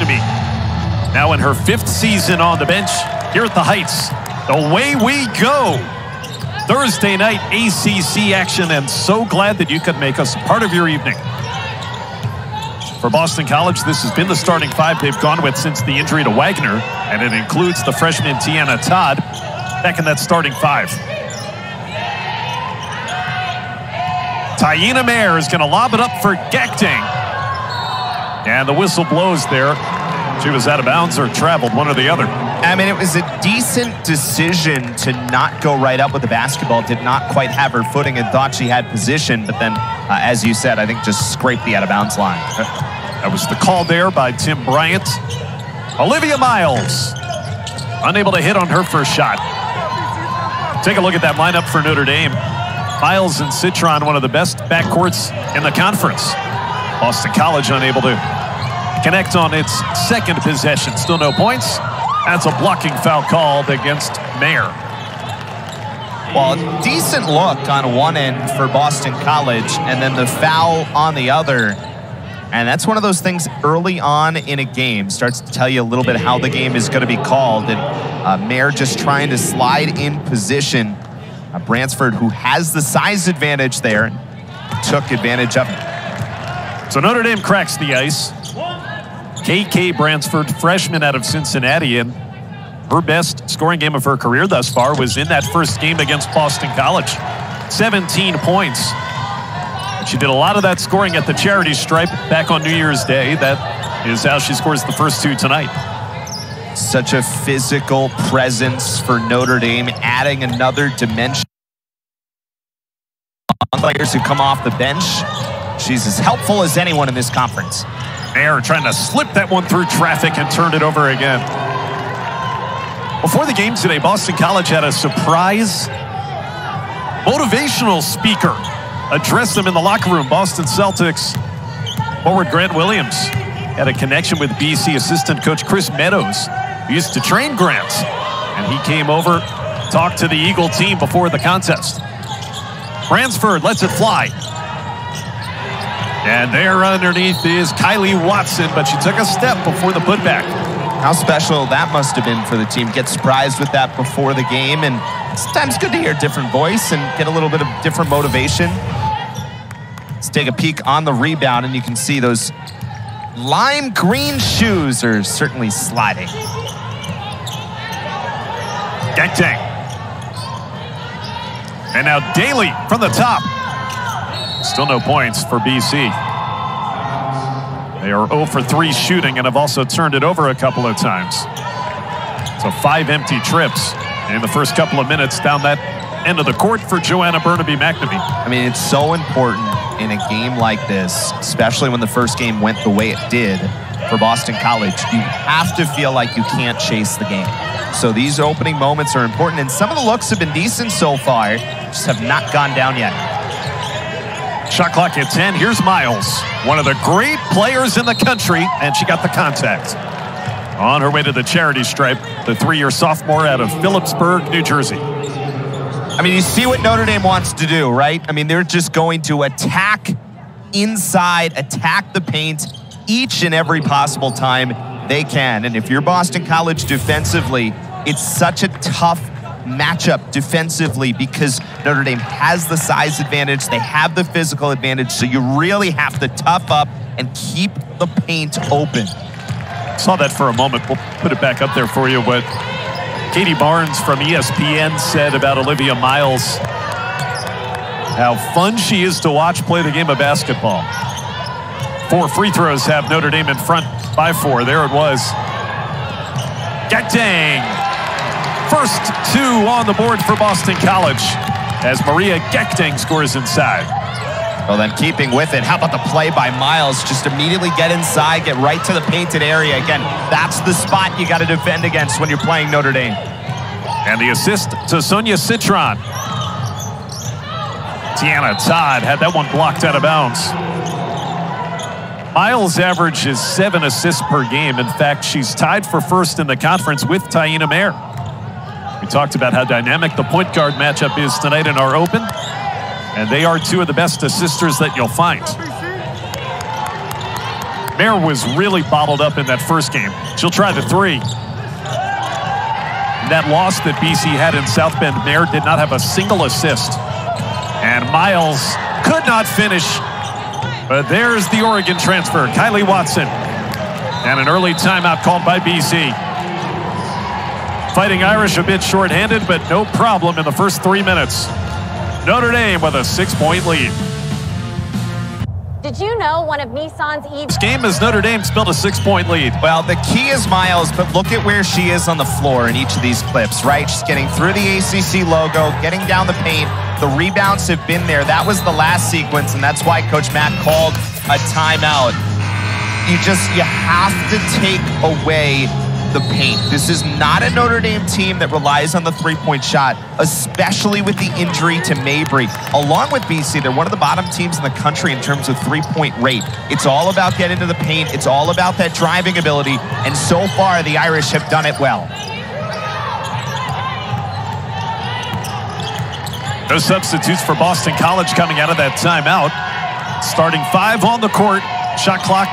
McNamee. Now in her 5th season on the bench here at the Heights. Away we go. Thursday night ACC action, and so glad that you could make us part of your evening. For Boston College, this has been the starting 5 they've gone with since the injury to Wagner, and it includes the freshman Tiana Todd back in that starting 5. Taina Mayer is going to lob it up for Gakdeng. And the whistle blows there. She was out of bounds or traveled, one or the other. I mean, it was a decent decision to not go right up with the basketball. Did not quite have her footing and thought she had position, but then, as you said, I think just scraped the out-of-bounds line. That was the call there by Tim Bryant. Olivia Miles, unable to hit on her first shot. Take a look at that lineup for Notre Dame. Miles and Citron, one of the best backcourts in the conference. Boston College unable to connect on its 2nd possession. Still no points. That's a blocking foul called against Mayer. Well, decent look on one end for Boston College, and then the foul on the other. And that's one of those things early on in a game starts to tell you a little bit how the game is going to be called. And Mayer just trying to slide in position. Bransford, who has the size advantage there, took advantage of it. So Notre Dame cracks the ice. KK Bransford, freshman out of Cincinnati, and her best scoring game of her career thus far was in that first game against Boston College. 17 points. And she did a lot of that scoring at the charity stripe back on New Year's Day. That is how she scores the first 2 tonight. Such a physical presence for Notre Dame, adding another dimension. Players who come off the bench, she's as helpful as anyone in this conference. Mayer trying to slip that one through traffic and turned it over again. Before the game today, Boston College had a surprise motivational speaker address them in the locker room. Boston Celtics forward Grant Williams had a connection with BC assistant coach Chris Meadows, who used to train Grant. And he came over, talked to the Eagle team before the contest. Bransford lets it fly. And there underneath is Kylie Watson, but she took a step before the putback. How special that must have been for the team. Get surprised with that before the game, and sometimes good to hear a different voice and get a little bit of different motivation. Let's take a peek on the rebound, and you can see those lime green shoes are certainly sliding. Gakdeng. And now Daly from the top. Still no points for BC. They are 0 for 3 shooting and have also turned it over a couple of times. So 5 empty trips in the first couple of minutes down that end of the court for Joanna Burnaby McNamee. I mean, it's so important in a game like this, especially when the first game went the way it did for Boston College. You have to feel like you can't chase the game. So these opening moments are important, and some of the looks have been decent so far, just have not gone down yet. Shot clock at 10. Here's Miles, one of the great players in the country, and she got the contact. On her way to the charity stripe, the 3-year sophomore out of Phillipsburg, New Jersey. I mean, you see what Notre Dame wants to do, right? I mean, they're just going to attack inside, attack the paint each and every possible time they can. And if you're Boston College defensively, it's such a tough matchup defensively because Notre Dame has the size advantage, they have the physical advantage, so you really have to tough up and keep the paint open. Saw that for a moment. We'll put it back up there for you. What Katie Barnes from ESPN said about Olivia Miles, how fun she is to watch play the game of basketball. 4 free throws have Notre Dame in front by 4. There it was. Gakdeng. First 2 on the board for Boston College as Maria Gakdeng scores inside. Well, then keeping with it, how about the play by Miles? Just immediately get inside, get right to the painted area. Again, that's the spot you got to defend against when you're playing Notre Dame. And the assist to Sonia Citron. Tiana Todd had that one blocked out of bounds. Miles' average is 7 assists per game. In fact, she's tied for first in the conference with Taina Mayer. We talked about how dynamic the point guard matchup is tonight in our open, and they are 2 of the best assisters that you'll find. Mayer was really bottled up in that first game. She'll try the three. That loss that BC had in South Bend, Mayer did not have a single assist. And Miles could not finish. But there's the Oregon transfer, Kylie Watson. And an early timeout called by BC. Fighting Irish a bit shorthanded, but no problem in the first 3 minutes. Notre Dame with a 6-point lead. Did you know one of Nissan's This game is Notre Dame's built a 6-point lead. Well, the key is Miles, but look at where she is on the floor in each of these clips, right? She's getting through the ACC logo, getting down the paint. The rebounds have been there. That was the last sequence, and that's why Coach Mack called a timeout. You have to take away the paint. This is not a Notre Dame team that relies on the three-point shot, especially with the injury to Mabry. Along with BC, they're one of the bottom teams in the country in terms of three-point rate. It's all about getting to the paint. It's all about that driving ability, and so far, the Irish have done it well. No substitutes for Boston College coming out of that timeout. Starting 5 on the court. Shot clock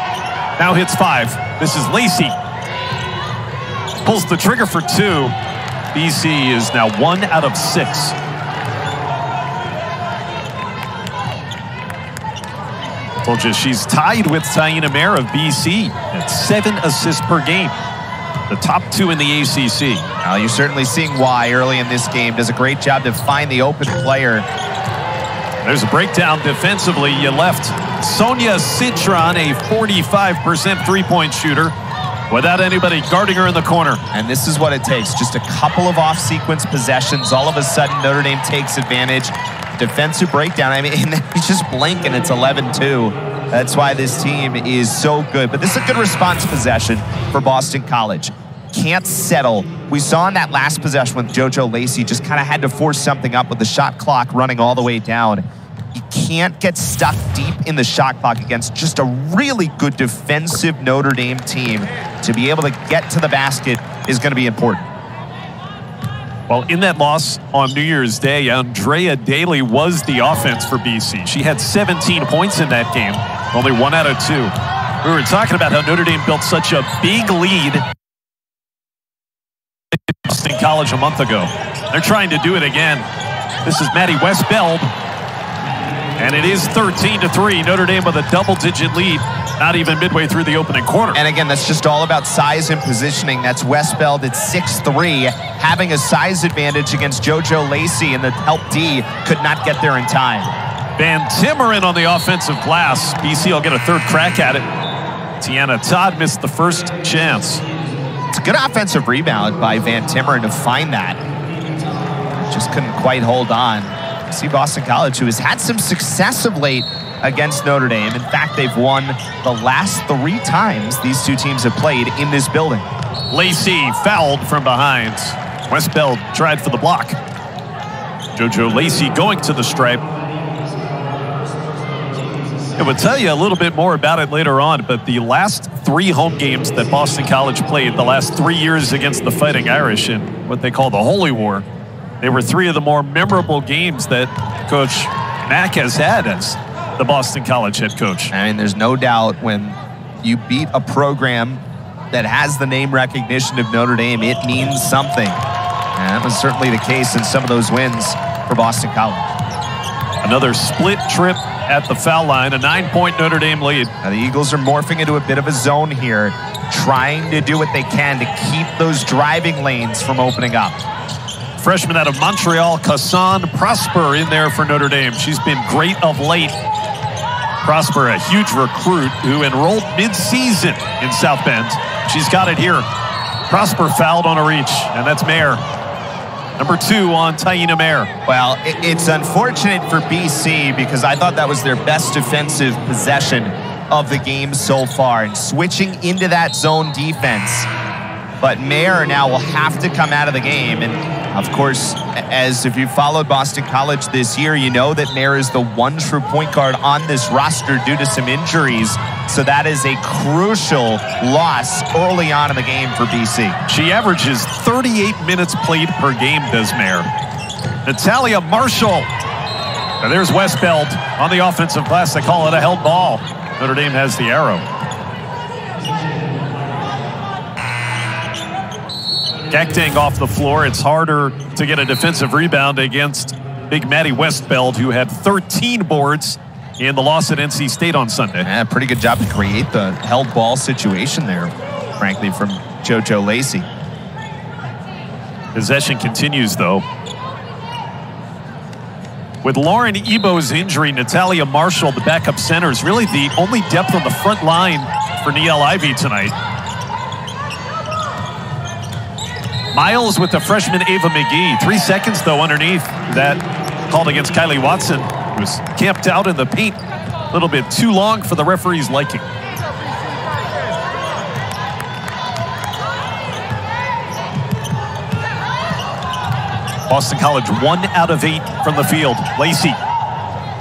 now hits 5. This is Lacey. Pulls the trigger for 2. BC is now 1 out of 6. Told you she's tied with Taina Mayer of BC at 7 assists per game. The top 2 in the ACC. Well, you're certainly seeing why early in this game. Does a great job to find the open player. There's a breakdown defensively. You left Sonia Citron, a 45% three-point shooter, without anybody guarding her in the corner. And this is what it takes. Just a couple of off-sequence possessions. All of a sudden, Notre Dame takes advantage. Defensive breakdown. I mean, you just blink and it's 11-2. That's why this team is so good. But this is a good response possession for Boston College. Can't settle. We saw in that last possession with JoJo Lacey just kind of had to force something up with the shot clock running all the way down. You can't get stuck deep in the shot clock against just a really good defensive Notre Dame team. To be able to get to the basket is going to be important. Well, in that loss on New Year's Day, Andrea Daly was the offense for BC. She had 17 points in that game, only 1 out of 2. We were talking about how Notre Dame built such a big lead in Boston College a month ago. They're trying to do it again. This is Maddie Westbeld. And it is 13-3. Notre Dame with a double-digit lead, not even midway through the opening quarter. And again, that's just all about size and positioning. That's Westbeld at 6'3", having a size advantage against JoJo Lacey, and the help D could not get there in time. Van Timmeren on the offensive glass. BC will get a third crack at it. Tiana Todd missed the first chance. It's a good offensive rebound by Van Timmeren to find that. Just couldn't quite hold on. See Boston College, who has had some success of late against Notre Dame. In fact, they've won the last 3 times these two teams have played in this building. Lacey fouled from behind. Westbeld tried for the block. JoJo Lacey going to the stripe. I will tell you a little bit more about it later on, but the last 3 home games that Boston College played, the last 3 years against the Fighting Irish in what they call the Holy War, they were 3 of the more memorable games that Coach Mack has had as the Boston College head coach. I mean, there's no doubt when you beat a program that has the name recognition of Notre Dame, it means something. And that was certainly the case in some of those wins for Boston College. Another split trip at the foul line, a 9-point Notre Dame lead. Now the Eagles are morphing into a bit of a zone here, trying to do what they can to keep those driving lanes from opening up. Freshman out of Montreal, Kassan Prosper in there for Notre Dame. She's been great of late. Prosper, a huge recruit who enrolled mid-season in South Bend. She's got it here. Prosper fouled on a reach, and that's Mayer. Number 2 on Taina Mayer. Well, it's unfortunate for BC because I thought that was their best defensive possession of the game so far, and switching into that zone defense. But Mayer now will have to come out of the game. And of course, as if you followed Boston College this year, you know that Mayer is the one true point guard on this roster due to some injuries. So that is a crucial loss early on in the game for BC. She averages 38 minutes played per game, does Mayer. Natalia Marshall. Now there's Westbeld on the offensive glass. They call it a held ball. Notre Dame has the arrow. Gakdeng off the floor. It's harder to get a defensive rebound against big Maddie Westbeld, who had 13 boards in the loss at NC State on Sunday. Yeah, pretty good job to create the held ball situation there, frankly, from JoJo Lacey. Possession continues, though. With Lauren Ebo's injury, Natalia Marshall, the backup center, is really the only depth on the front line for Niele Ivey tonight. Miles with the freshman Ava McGee. 3 seconds, though, underneath that called against Kylie Watson, who was camped out in the paint a little bit too long for the referee's liking. Boston College 1 out of 8 from the field. Lacey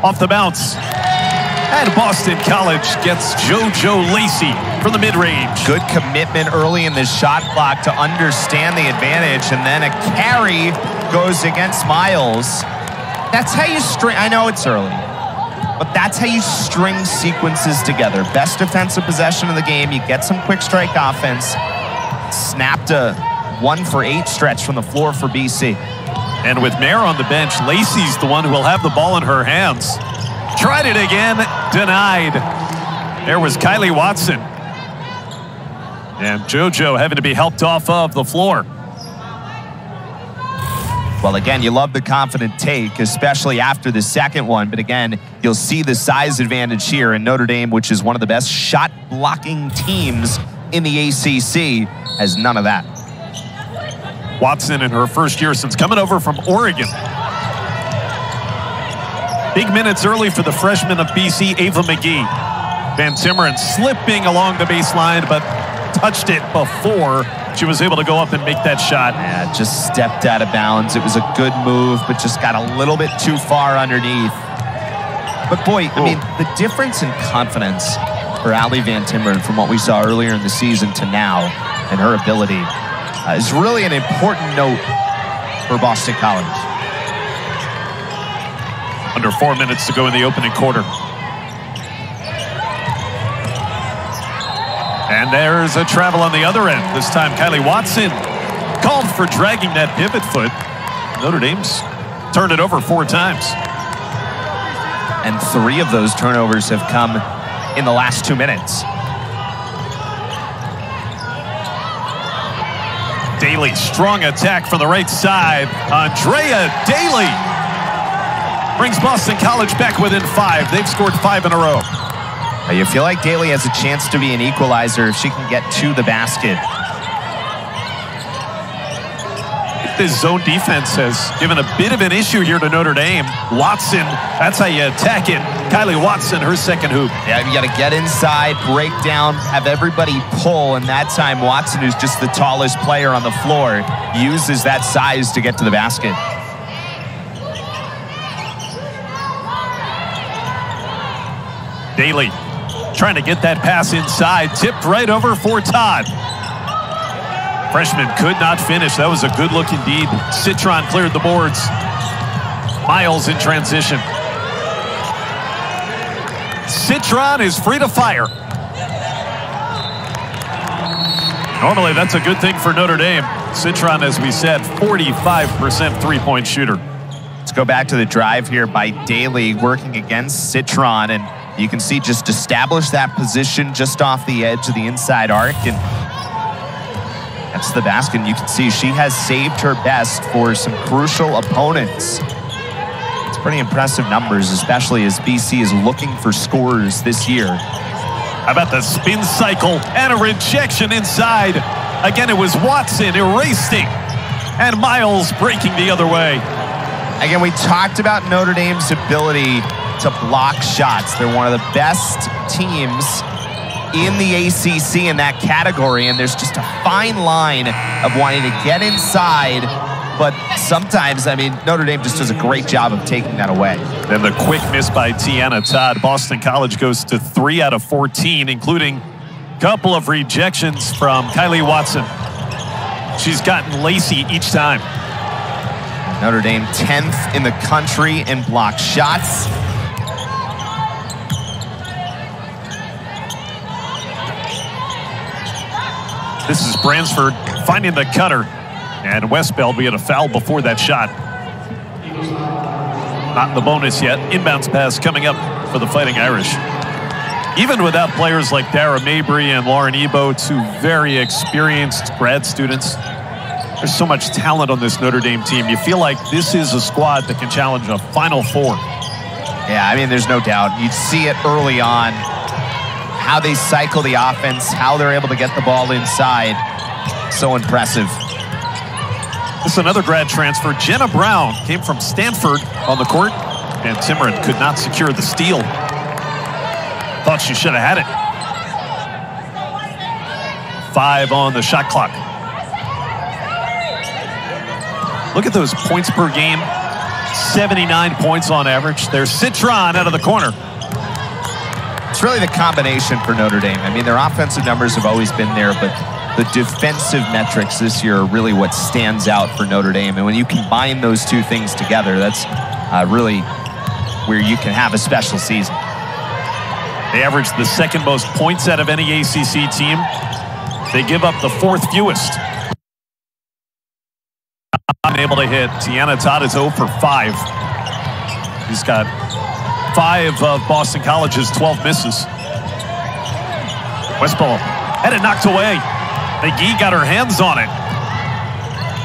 off the bounce. And Boston College gets JoJo Lacey from the mid-range. Good commitment early in the shot clock to understand the advantage, and then a carry goes against Miles. That's how you string, I know it's early, but that's how you string sequences together. Best defensive possession of the game, you get some quick strike offense. Snapped a 1 for 8 stretch from the floor for BC. And with Mayer on the bench, Lacey's the one who will have the ball in her hands. Tried it again, denied. There was Kylie Watson. And JoJo having to be helped off of the floor. Well, again, you love the confident take, especially after the second one. But again, you'll see the size advantage here in Notre Dame, which is one of the best shot blocking teams in the ACC, has none of that. Watson in her first year since coming over from Oregon. Big minutes early for the freshman of BC, Ava McGee. Van Timmeren slipping along the baseline, but touched it before she was able to go up and make that shot. Yeah, just stepped out of bounds. It was a good move, but just got a little bit too far underneath. But boy, I mean, the difference in confidence for Allie Van Timmeren from what we saw earlier in the season to now, and her ability, is really an important note for Boston College. Under 4 minutes to go in the opening quarter. And there's a travel on the other end. This time Kylie Watson called for dragging that pivot foot. Notre Dame's turned it over 4 times. And 3 of those turnovers have come in the last 2 minutes. Daly, strong attack from the right side. Andrea Daly brings Boston College back within 5. They've scored 5 in a row. You feel like Daly has a chance to be an equalizer if she can get to the basket. This zone defense has given a bit of an issue here to Notre Dame. Watson, that's how you attack it. Kylie Watson, her second hoop. Yeah, you got to get inside, break down, have everybody pull, and that time Watson, who's just the tallest player on the floor, uses that size to get to the basket. Daly trying to get that pass inside, tipped right over for Todd. Freshman could not finish. That was a good look indeed. Citron cleared the boards. Miles in transition. Citron is free to fire. Normally that's a good thing for Notre Dame. Citron, as we said, 45% three-point shooter. Let's go back to the drive here by Daly working against Citron, and you can see just establish that position just off the edge of the inside arc, and that's the basket. And you can see she has saved her best for some crucial opponents. It's pretty impressive numbers, especially as BC is looking for scores this year. How about the spin cycle and a rejection inside? Again, it was Watson erasing, and Miles breaking the other way. Again, we talked about Notre Dame's ability to block shots. They're one of the best teams in the ACC in that category, and there's just a fine line of wanting to get inside, but sometimes, I mean, Notre Dame just does a great job of taking that away. Then the quick miss by Tiana Todd. Boston College goes to 3 out of 14, including a couple of rejections from Kylie Watson. She's gotten Lacey each time. Notre Dame 10th in the country in block shots. This is Bransford finding the cutter. And Westbell will get a foul before that shot. Not in the bonus yet. Inbounds pass coming up for the Fighting Irish. Even without players like Dara Mabry and Lauren Ebo, two very experienced grad students, there's so much talent on this Notre Dame team. You feel like this is a squad that can challenge a Final Four. Yeah, I mean, there's no doubt. You'd see it early on, how they cycle the offense, how they're able to get the ball inside. So impressive. This is another grad transfer. Jenna Brown came from Stanford on the court, and Timmerin could not secure the steal. Thought she should have had it. 5 on the shot clock. Look at those points per game. 79 points on average. There's Citron out of the corner. It's really the combination for Notre Dame. I mean, their offensive numbers have always been there, but the defensive metrics this year are really what stands out for Notre Dame. And when you combine those two things together, that's really where you can have a special season. They average the second most points out of any ACC team. They give up the 4th fewest. Unable to hit. Tiana Todd is 0 for 5. He's got 5 of Boston College's 12 misses. Westball had it knocked away. McGee got her hands on it.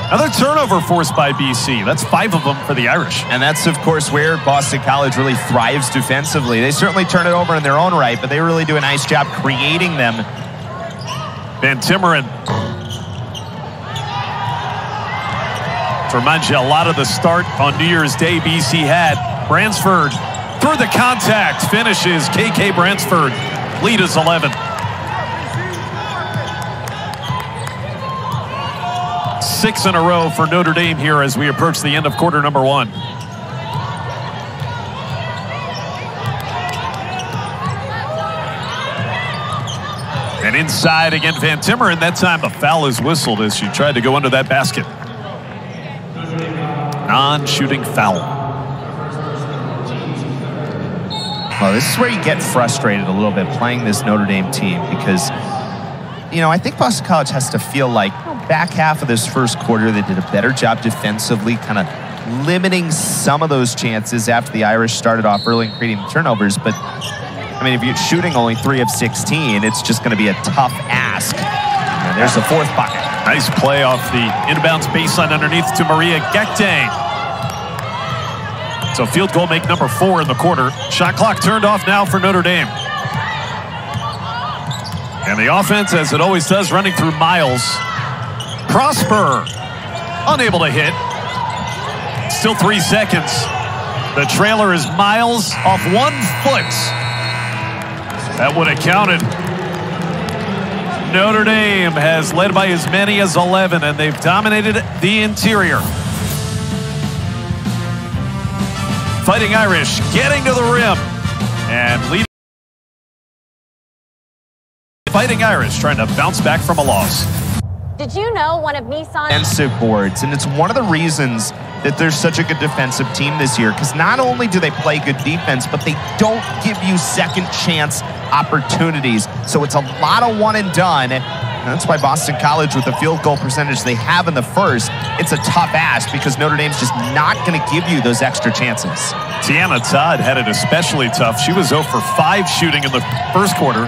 Another turnover forced by BC. That's 5 of them for the Irish. And that's, of course, where Boston College really thrives defensively. They certainly turn it over in their own right, but they really do a nice job creating them. Van Timmeren. To remind you, a lot of the start on New Year's Day BC had. Bransford through the contact. Finishes KK Bransford. Lead is 11. 6 in a row for Notre Dame here as we approach the end of quarter number 1. And inside again, Van Timmeren. That time a foul is whistled as she tried to go under that basket. Non-shooting foul. Well, this is where you get frustrated a little bit playing this Notre Dame team because, you know, I think Boston College has to feel like back half of this first quarter, they did a better job defensively, kind of limiting some of those chances after the Irish started off early and creating turnovers. But, I mean, if you're shooting only 3 of 16, it's just going to be a tough ask. And there's the 4th bucket. Nice play off the inbounds baseline underneath to Maria Gakdeng. So field goal make number 4 in the quarter. Shot clock turned off now for Notre Dame. And the offense, as it always does, running through Miles. Prosper, unable to hit. Still 3 seconds. The trailer is Miles off 1 foot. That would have counted. Notre Dame has led by as many as 11, and they've dominated the interior. Fighting Irish getting to the rim and leading. Fighting Irish trying to bounce back from a loss. Did you know one of Nissan's defensive boards, and it's one of the reasons that there's such a good defensive team this year, because not only do they play good defense, but they don't give you second chance opportunities. So it's a lot of one and done. And that's why Boston College, with the field goal percentage they have in the first, it's a tough ask because Notre Dame's just not going to give you those extra chances. Tiana Todd had it especially tough. She was 0 for 5 shooting in the first quarter.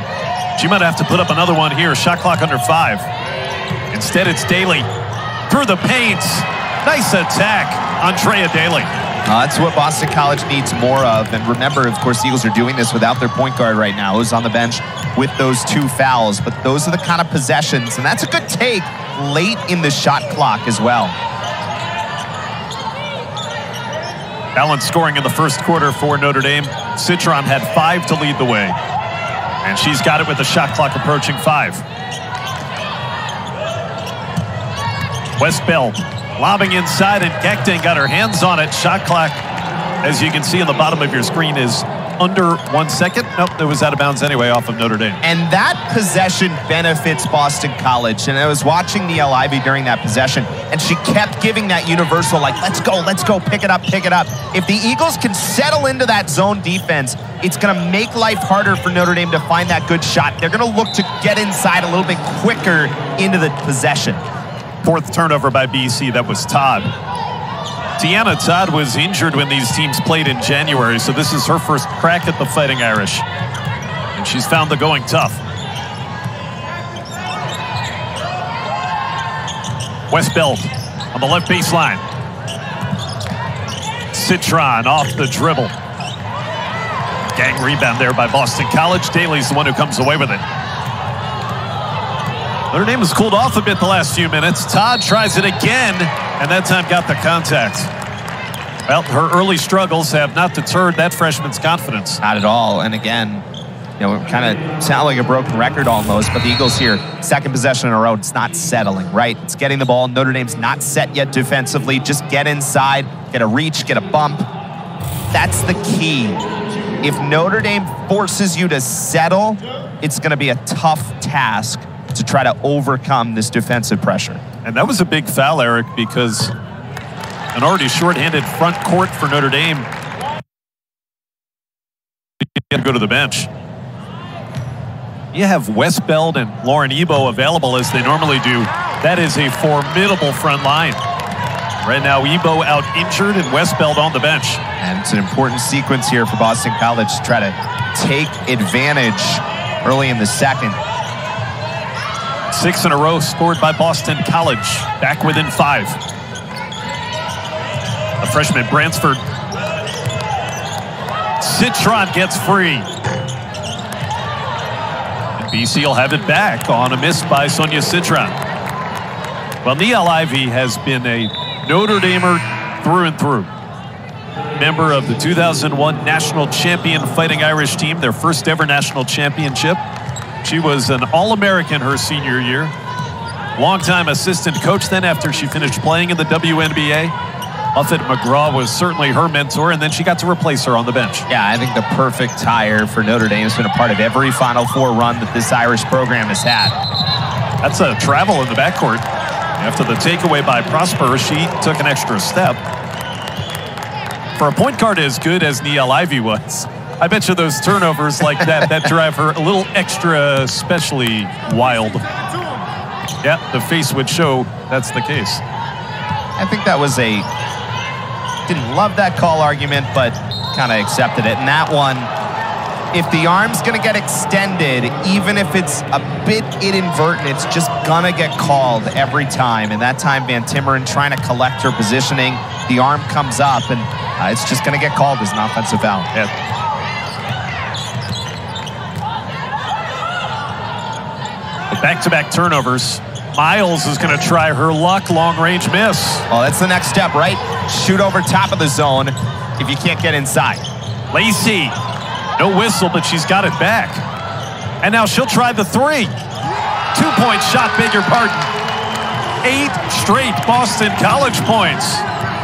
She might have to put up another one here. Shot clock under 5. Instead, it's Daly through the paint. Nice attack, Andrea Daly. That's what Boston College needs more of. And remember, of course, the Eagles are doing this without their point guard right now, who's on the bench with those 2 fouls. But those are the kind of possessions, and that's a good take late in the shot clock as well. Balanced scoring in the first quarter for Notre Dame. Citron had 5 to lead the way. And she's got it with the shot clock approaching 5. Westbell lobbing inside, and Gakdeng got her hands on it. Shot clock, as you can see on the bottom of your screen, is under 1 second. Nope, it was out of bounds anyway off of Notre Dame. And that possession benefits Boston College. And I was watching Niele Ivey during that possession, and she kept giving that universal, like, let's go, pick it up, pick it up. If the Eagles can settle into that zone defense, it's going to make life harder for Notre Dame to find that good shot. They're going to look to get inside a little bit quicker into the possession. 4th turnover by BC. That was Todd. Deanna Todd was injured when these teams played in January, so this is her first crack at the Fighting Irish. And she's found the going tough. Westbeld on the left baseline. Citron off the dribble. Gang rebound there by Boston College. Daly's the one who comes away with it. Notre Dame has cooled off a bit the last few minutes. Todd tries it again, and that time got the contact. Well, her early struggles have not deterred that freshman's confidence. Not at all. And again, you know, it kind of sound like a broken record almost, but the Eagles here, 2nd possession in a row, it's not settling, right? It's getting the ball. Notre Dame's not set yet defensively. Just get inside, get a reach, get a bump. That's the key. If Notre Dame forces you to settle, it's going to be a tough task to try to overcome this defensive pressure. And that was a big foul, Eric, because an already shorthanded front court for Notre Dame to go to the bench. You have Westbeld and Lauren Ebo available as they normally do. That is a formidable front line. Right now, Ebo out injured and Westbeld on the bench. And it's an important sequence here for Boston College to try to take advantage early in the second. 6 in a row scored by Boston College. Back within 5. A freshman, Bransford. Citron gets free. And BC will have it back on a miss by Sonia Citron. Well, Niall Ivey has been a Notre Damer through and through. Member of the 2001 National Champion Fighting Irish team, their first ever national championship. She was an All-American her senior year. Longtime assistant coach then after she finished playing in the WNBA. Buffett McGraw was certainly her mentor, and then she got to replace her on the bench. Yeah, I think the perfect hire for Notre Dame. Has been a part of every Final Four run that this Irish program has had. That's a travel in the backcourt. After the takeaway by Prosper, she took an extra step. For a point guard as good as Niall Ivey was, I bet you those turnovers like that drive her a little extra especially wild. Yeah, the face would show that's the case. I think that was didn't love that call argument, but kind of accepted it. And that one, if the arm's going to get extended, even if it's a bit inadvertent, it's just going to get called every time. And that time, Van Timmeren trying to collect her positioning, the arm comes up, and it's just going to get called as an offensive foul. Yeah. Back-to-back turnovers. Miles is going to try her luck, long-range miss. Oh, that's the next step, right? Shoot over top of the zone if you can't get inside. Lacey, no whistle, but she's got it back. And now she'll try the 3. 2-point shot, beg your pardon. 8 straight Boston College points.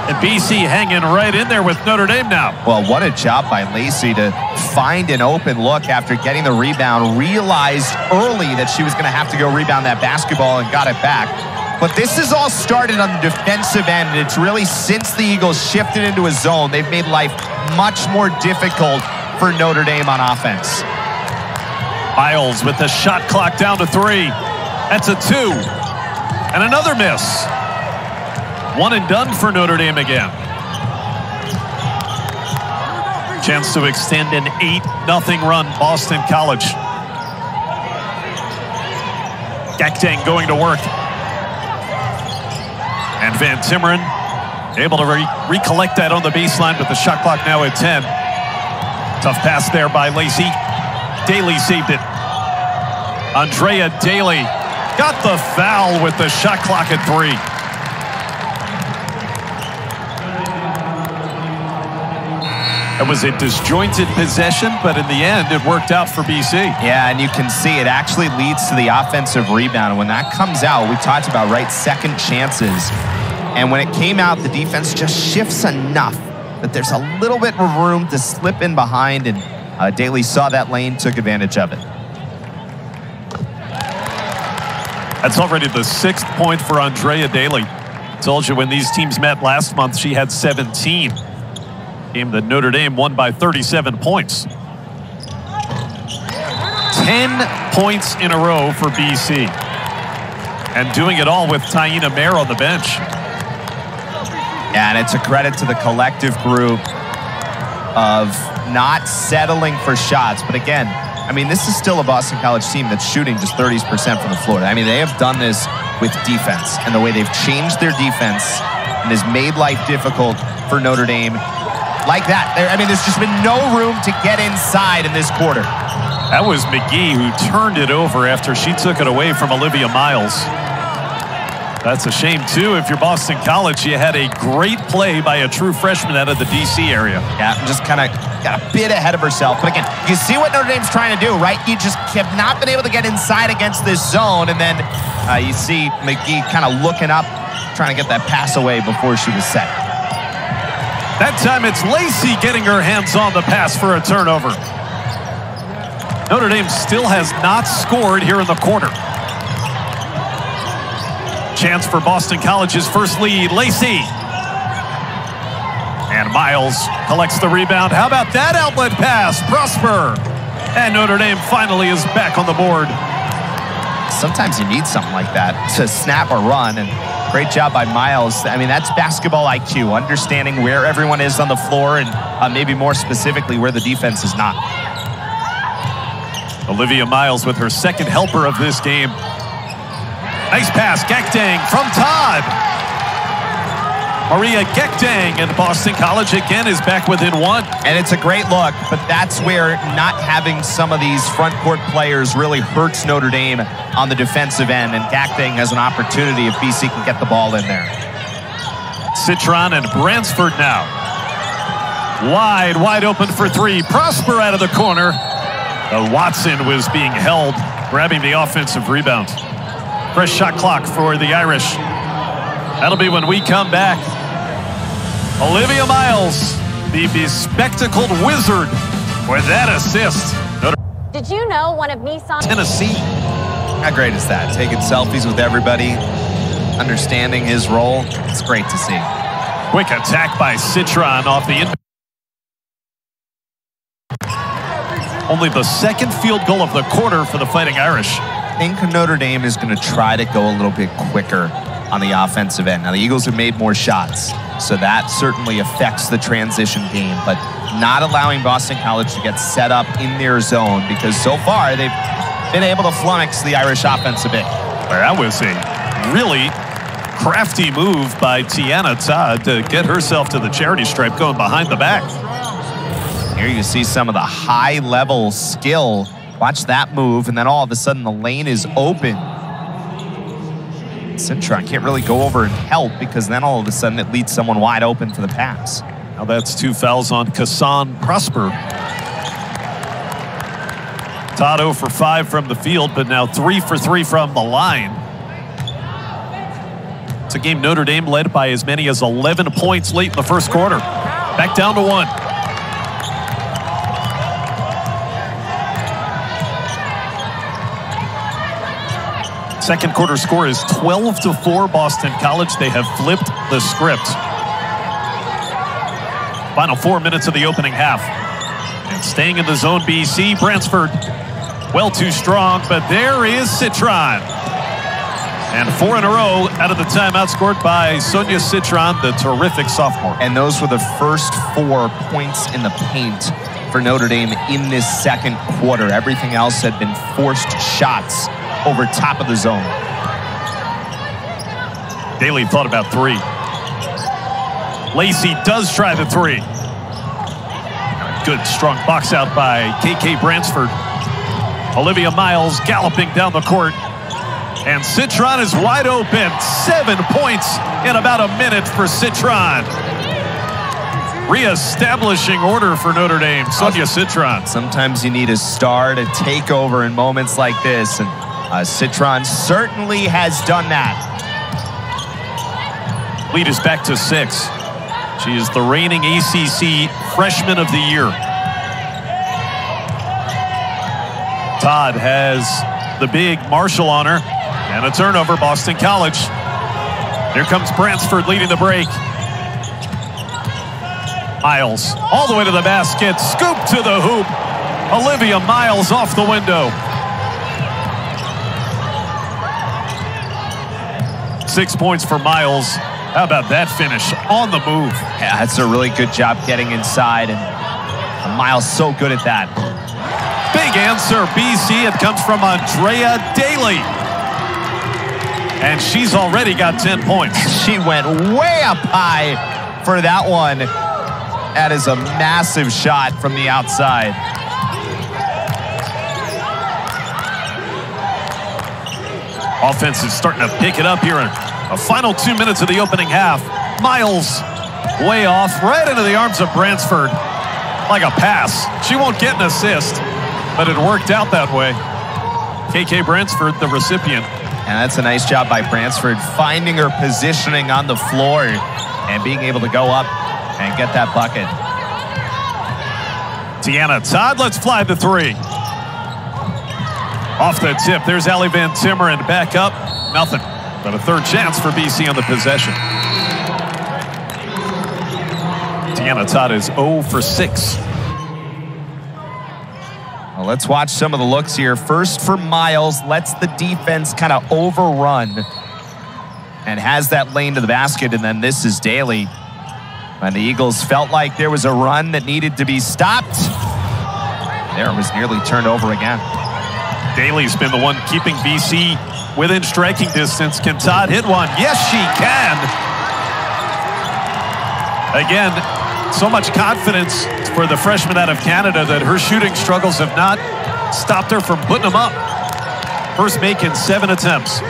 And BC hanging right in there with Notre Dame now. Well, what a job by Lacey to find an open look after getting the rebound. Realized early that she was going to have to go rebound that basketball and got it back. But this has all started on the defensive end. And it's really since the Eagles shifted into a zone, they've made life much more difficult for Notre Dame on offense. Miles with the shot clock down to 3. That's a 2. And another miss. 1 and done for Notre Dame again. Chance to extend an 8-0 run, Boston College. Gakdeng going to work. And Van Timmeren able to recollect that on the baseline, but the shot clock now at 10. Tough pass there by Lacey. Daly saved it. Andrea Daly got the foul with the shot clock at 3. It was a disjointed possession, but in the end, it worked out for BC. Yeah, and you can see it actually leads to the offensive rebound. And when that comes out, we talked about, right, second chances. And when it came out, the defense just shifts enough that there's a little bit of room to slip in behind, and Daly saw that lane, took advantage of it. That's already the 6th point for Andrea Daly. Told you when these teams met last month, she had 17. Game that Notre Dame won by 37 points. 10 points in a row for BC. And doing it all with Taina Mayer on the bench. Yeah, and it's a credit to the collective group of not settling for shots. But again, I mean, this is still a Boston College team that's shooting just 30% from the floor. I mean, they have done this with defense, and the way they've changed their defense and has made life difficult for Notre Dame like that. I mean, there's just been no room to get inside in this quarter. That was McGee who turned it over after she took it away from Olivia Miles. That's a shame, too. If you're Boston College, you had a great play by a true freshman out of the D.C. area. Yeah, just kind of got a bit ahead of herself. But again, you see what Notre Dame's trying to do, right? You just have not been able to get inside against this zone. And then you see McGee kind of looking up, trying to get that pass away before she was set. That time it's Lacey getting her hands on the pass for a turnover. Notre Dame still has not scored here in the quarter. Chance for Boston College's first lead. Lacey. And Miles collects the rebound. How about that outlet pass? Prosper. And Notre Dame finally is back on the board. Sometimes you need something like that to snap a run, and great job by Miles. I mean, that's basketball IQ, understanding where everyone is on the floor and maybe more specifically where the defense is not. Olivia Miles with her second helper of this game. Nice pass, Gakdeng from Todd. Maria Gakdeng, and Boston College again is back within one. And it's a great look, but that's where not having some of these front court players really hurts Notre Dame on the defensive end, and Gakdeng has an opportunity if BC can get the ball in there. Citron and Bransford now. Wide open for three. Prosper out of the corner. Watson was being held, grabbing the offensive rebound. Fresh shot clock for the Irish. That'll be when we come back. Olivia Miles, the bespectacled wizard, with that assist. Did you know one of Nissan's Tennessee. How great is that? Taking selfies with everybody, understanding his role. It's great to see. Quick attack by Citron off the end. Only the second field goal of the quarter for the Fighting Irish. I think Notre Dame is going to try to go a little bit quicker on the offensive end. Now, the Eagles have made more shots, so that certainly affects the transition game, but not allowing Boston College to get set up in their zone, because so far they've been able to flummox the Irish offense a bit. That was a really crafty move by Tiana Todd to get herself to the charity stripe going behind the back. Here you see some of the high-level skill. Watch that move, and then all of a sudden the lane is open. Citron can't really go over and help, because then all of a sudden it leads someone wide open for the pass. Now that's 2 fouls on Kassan Prosper. Todd 0 for 5 from the field, but now 3 for 3 from the line. It's a game Notre Dame led by as many as 11 points late in the first quarter. Back down to 1. Second quarter score is 12-4 Boston College. They have flipped the script. Final 4 minutes of the opening half. And staying in the zone, BC, Bransford. Well, too strong, but there is Citron. And 4 in a row out of the timeout, scored by Sonia Citron, the terrific sophomore. And those were the first 4 points in the paint for Notre Dame in this second quarter. Everything else had been forced shots over top of the zone. Daly thought about 3. Lacey does try the 3. Good strong box out by KK Bransford. Olivia Miles galloping down the court. And Citron is wide open. 7 points in about a minute for Citron. Reestablishing order for Notre Dame. Sonia Citron. Sometimes you need a star to take over in moments like this, and Citron certainly has done that. Lead is back to 6. She is the reigning ACC Freshman of the Year. Todd has the big Marshall on her, and a turnover, Boston College. Here comes Bransford leading the break. Miles all the way to the basket, scoop to the hoop. Olivia Miles off the window. 6 points for Miles. How about that finish on the move? Yeah, that's a really good job getting inside, and Miles so good at that. Big answer, BC. It comes from Andrea Daly. And she's already got 10 points. She went way up high for that one. That is a massive shot from the outside. Offense is starting to pick it up here in the final 2 minutes of the opening half. Miles way off, right into the arms of Bransford. Like a pass. She won't get an assist, but it worked out that way. KK Bransford, the recipient. And that's a nice job by Bransford, finding her positioning on the floor and being able to go up and get that bucket. Tiana Todd, let's fly the three. Off the tip, there's Allie Van Timmer, and back up, nothing. But a third chance for BC on the possession. Tiana Todd is 0 for 6. Well, let's watch some of the looks here. First for Miles, lets the defense kind of overrun and has that lane to the basket, and then this is Daly. And the Eagles felt like there was a run that needed to be stopped. There it was nearly turned over again. Daly's been the one keeping BC within striking distance. Can Todd hit one? Yes, she can. Again, so much confidence for the freshman out of Canada that her shooting struggles have not stopped her from putting them up. First make in 7 attempts.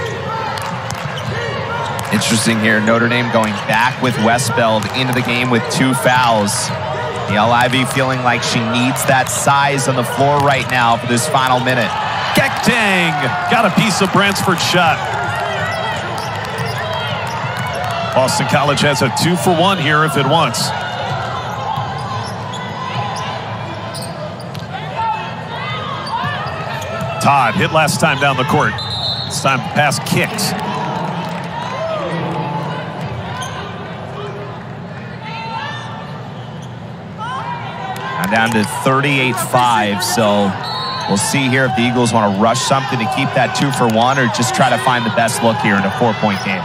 Interesting here, Notre Dame going back with Westbeld into the game with 2 fouls. The Ivy feeling like she needs that size on the floor right now for this final minute. Gakdeng got a piece of Bransford's shot. Boston College has a 2 for 1 here if it wants. Todd hit last time down the court. It's time to pass kicks. Now down to 38-5, so we'll see here if the Eagles want to rush something to keep that 2 for 1 or just try to find the best look here in a 4-point game.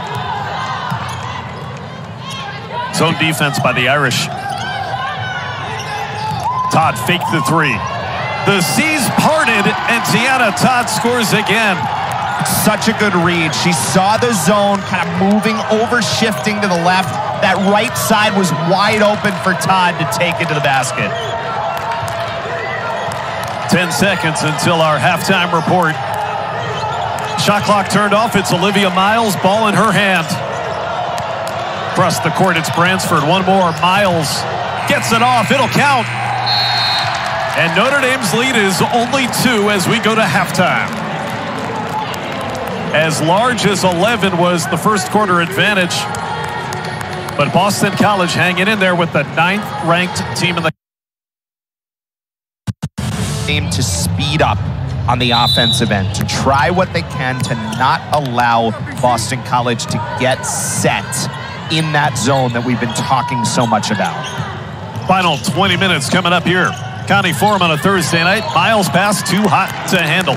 Zone defense by the Irish. Todd faked the 3. The seas parted, and Tiana Todd scores again. Such a good read. She saw the zone kind of moving over, shifting to the left. That right side was wide open for Todd to take it to the basket. 10 seconds until our halftime report. Shot clock turned off. It's Olivia Miles, ball in her hand. Across the court, it's Bransford. One more. Miles gets it off. It'll count. And Notre Dame's lead is only 2 as we go to halftime. As large as 11 was the first quarter advantage. But Boston College hanging in there with the 9th ranked team in the game to speed up on the offensive end, to try what they can to not allow Boston College to get set in that zone that we've been talking so much about. Final 20 minutes coming up here. County Forum on a Thursday night. Miles pass too hot to handle.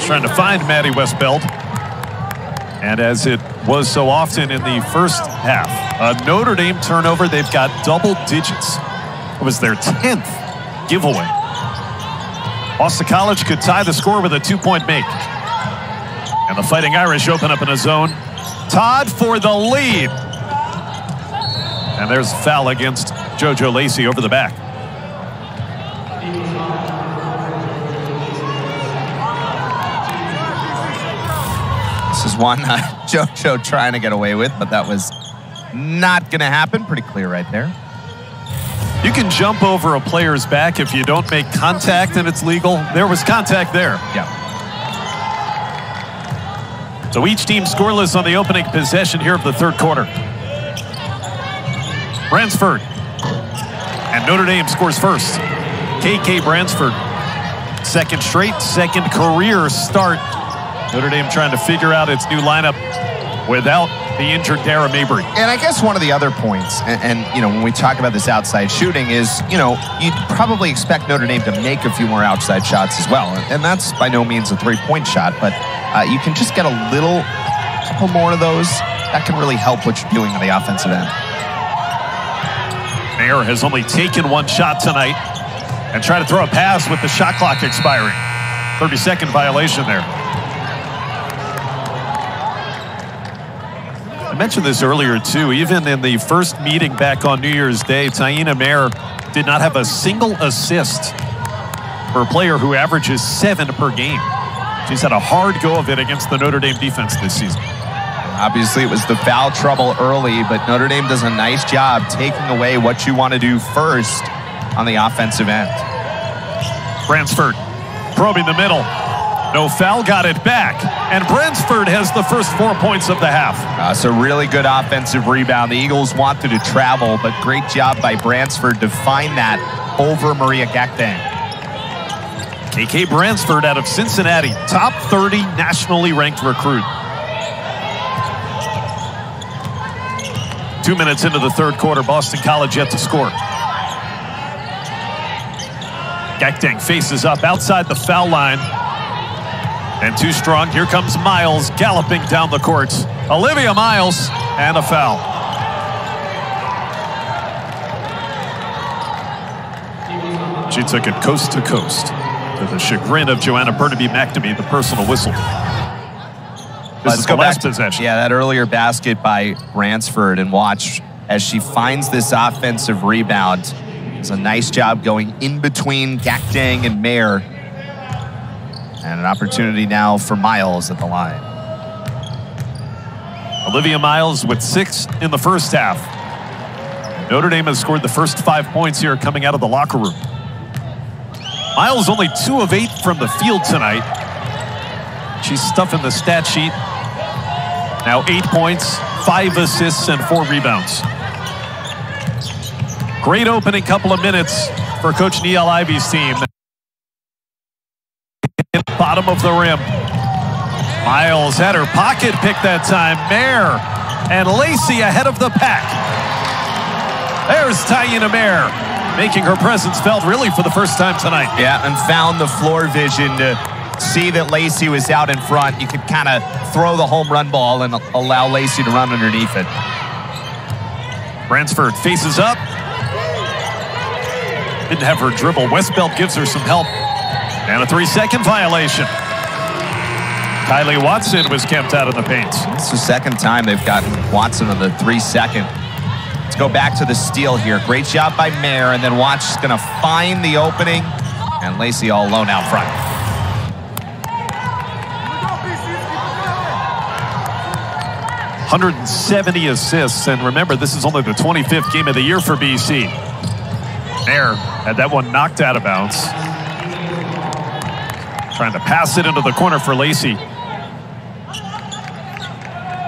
Trying to find Maddie Westbeld. And as it was so often in the first half, a Notre Dame turnover, they've got double digits. It was their 10th giveaway. Boston College could tie the score with a 2-point make. And the Fighting Irish open up in a zone. Todd for the lead. And there's a foul against JoJo Lacey over the back. This is one JoJo trying to get away with, but that was not going to happen. Pretty clear right there. You can jump over a player's back if you don't make contact and it's legal. There was contact there. Yeah. So each team scoreless on the opening possession here of the third quarter. Bransford. And Notre Dame scores first. KK Bransford. Second straight, second career start. Notre Dame trying to figure out its new lineup without the injured Dara Mabry. And I guess one of the other points, and you know, when we talk about this outside shooting is, you know, you'd probably expect Notre Dame to make a few more outside shots as well. And that's by no means a 3-point shot, but you can just get a couple more of those that can really help what you're doing on the offensive end. Mayer has only taken one shot tonight and tried to throw a pass with the shot clock expiring. 30-second violation there. I mentioned this earlier too. Even in the first meeting back on New Year's Day, Taina Mayer did not have a single assist for a player who averages 7 per game. She's had a hard go of it against the Notre Dame defense this season. Obviously, it was the foul trouble early, but Notre Dame does a nice job taking away what you want to do first on the offensive end. Bransford probing the middle. No foul, got it back. And Bransford has the first 4 points of the half. It's a really good offensive rebound. The Eagles wanted to travel, but great job by Bransford to find that over Maria Gakdeng. KK Bransford out of Cincinnati, top 30 nationally ranked recruit. 2 minutes into the third quarter, Boston College yet to score. Gakdeng faces up outside the foul line. And too strong, here comes Miles galloping down the court. Olivia Miles, and a foul. She took it coast to coast, to the chagrin of Joanna Burnaby-McNamee, the personal whistle. This is the last possession. Yeah, that earlier basket by Bransford, and watch as she finds this offensive rebound. It's a nice job going in between Gakdeng and Mayer. And an opportunity now for Miles at the line. Olivia Miles with 6 in the first half. Notre Dame has scored the first 5 points here coming out of the locker room. Miles only 2 of 8 from the field tonight. She's stuffing the stat sheet. Now 8 points, 5 assists, and 4 rebounds. Great opening couple of minutes for Coach Neil Ivy's team. Bottom of the rim. Miles had her pocket pick that time. Mayer and Lacey ahead of the pack. There's Taina Mayer, making her presence felt really for the first time tonight. Yeah, and found the floor vision to see that Lacey was out in front. You could kind of throw the home run ball and allow Lacey to run underneath it. Bransford faces up. Didn't have her dribble. Westbelt gives her some help. And a 3-second violation. Kylie Watson was kept out of the paint. It's the second time they've gotten Watson on the 3-second. Let's go back to the steal here. Great job by Mayer, and then Watts is going to find the opening, and Lacey all alone out front. .170 assists, and remember, this is only the 25th game of the year for BC. Mayer had that one knocked out of bounds. Trying to pass it into the corner for Lacey.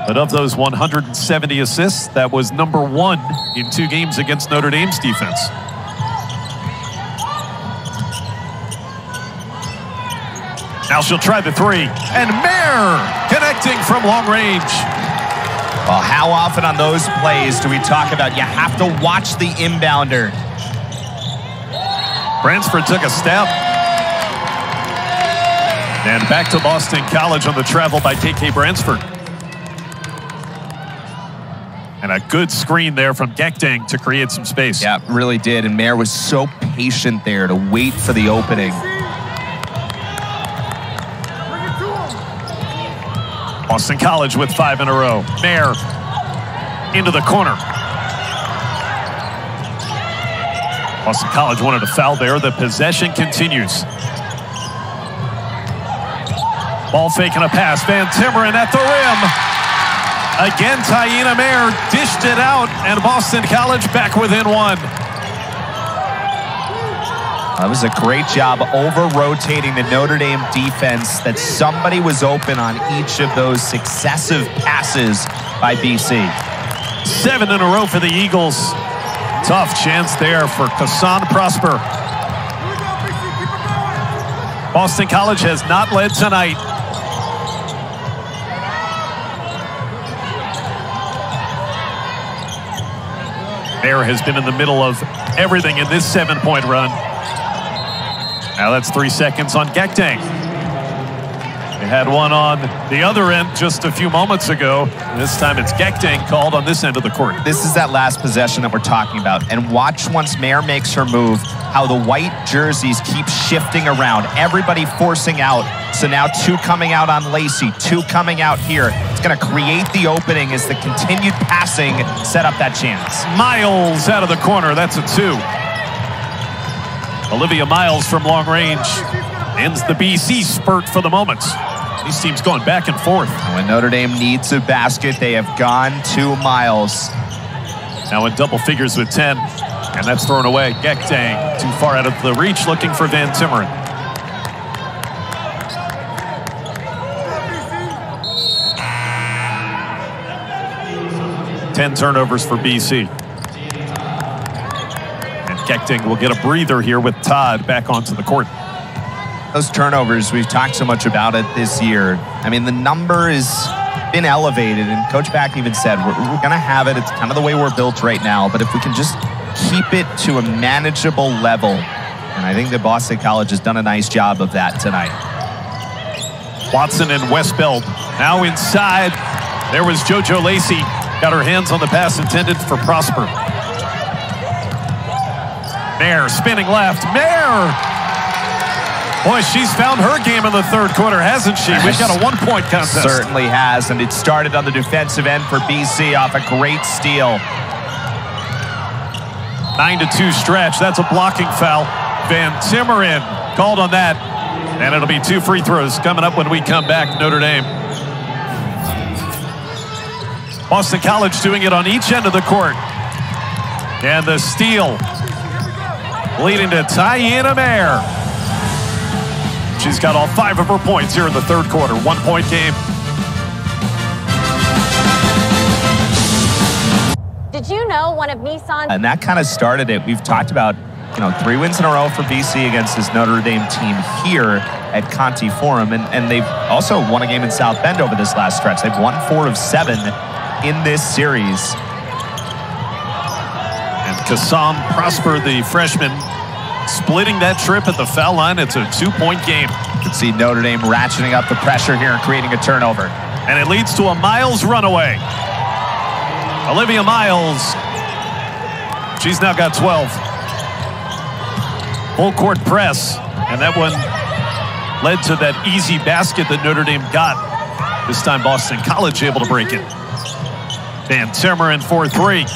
But of those 170 assists, that was number 1 in 2 games against Notre Dame's defense. Now she'll try the 3. And Mayer connecting from long range. Well, how often on those plays do we talk about you have to watch the inbounder? Bransford took a step. And back to Boston College on the travel by KK Bransford. And a good screen there from Gakdeng to create some space. Yeah, really did. And Mayer was so patient there to wait for the opening. Boston College with 5 in a row. Mayer into the corner. Boston College wanted a foul there. The possession continues. Ball faking a pass. Van Timmeren at the rim. Again, Taina Mayer dished it out, and Boston College back within 1. That was a great job over-rotating the Notre Dame defense, that somebody was open on each of those successive passes by BC. 7 in a row for the Eagles. Tough chance there for Kassan Prosper. Boston College has not led tonight. Mayer has been in the middle of everything in this 7-point run. Now that's 3 seconds on Gakdeng. They had one on the other end just a few moments ago. This time it's Gakdeng called on this end of the court. This is that last possession that we're talking about. And watch once Mare makes her move, how the white jerseys keep shifting around. Everybody forcing out. So now 2 coming out on Lacey, 2 coming out here. It's going to create the opening as the continued passing set up that chance. Miles out of the corner. That's a 2. Olivia Miles from long range ends the BC spurt for the moment. These teams going back and forth. When Notre Dame needs a basket, they have gone to Miles. Now in double figures with 10, and that's thrown away. Gakdeng too far out of the reach, looking for Van Timmeren. Ten turnovers for BC. And Gakdeng will get a breather here with Todd back onto the court. Those turnovers, we've talked so much about it this year. I mean, the number has been elevated, and Coach Back even said, we're going to have it. It's kind of the way we're built right now, but if we can just keep it to a manageable level, and I think that Boston College has done a nice job of that tonight. Watson and Westbeld now inside. There was JoJo Lacey. Got her hands on the pass intended for Prosper. Mare spinning left. Mare! Boy, she's found her game in the third quarter, hasn't she? We've got a 1-point contest. Certainly has, and it started on the defensive end for BC off a great steal. 9-2 stretch. That's a blocking foul. Van Timmeren called on that. And it'll be 2 free throws coming up when we come back, Notre Dame. Boston College doing it on each end of the court. And the steal leading to Tiana Mare. She's got all 5 of her points here in the third quarter. 1-point game. Did you know one of Nissan's... And that kind of started it. We've talked about, 3 wins in a row for BC against this Notre Dame team here at Conti Forum. And they've also won a game in South Bend over this last stretch. They've won 4 of 7 in this series. And Kassam Prosper, the freshman, splitting that trip at the foul line. It's a 2-point game. You can see Notre Dame ratcheting up the pressure here and creating a turnover. And it leads to a Miles runaway. Olivia Miles. She's now got 12. Full court press. And that one led to that easy basket that Notre Dame got. This time Boston College able to break it. Van Timmeren for 3.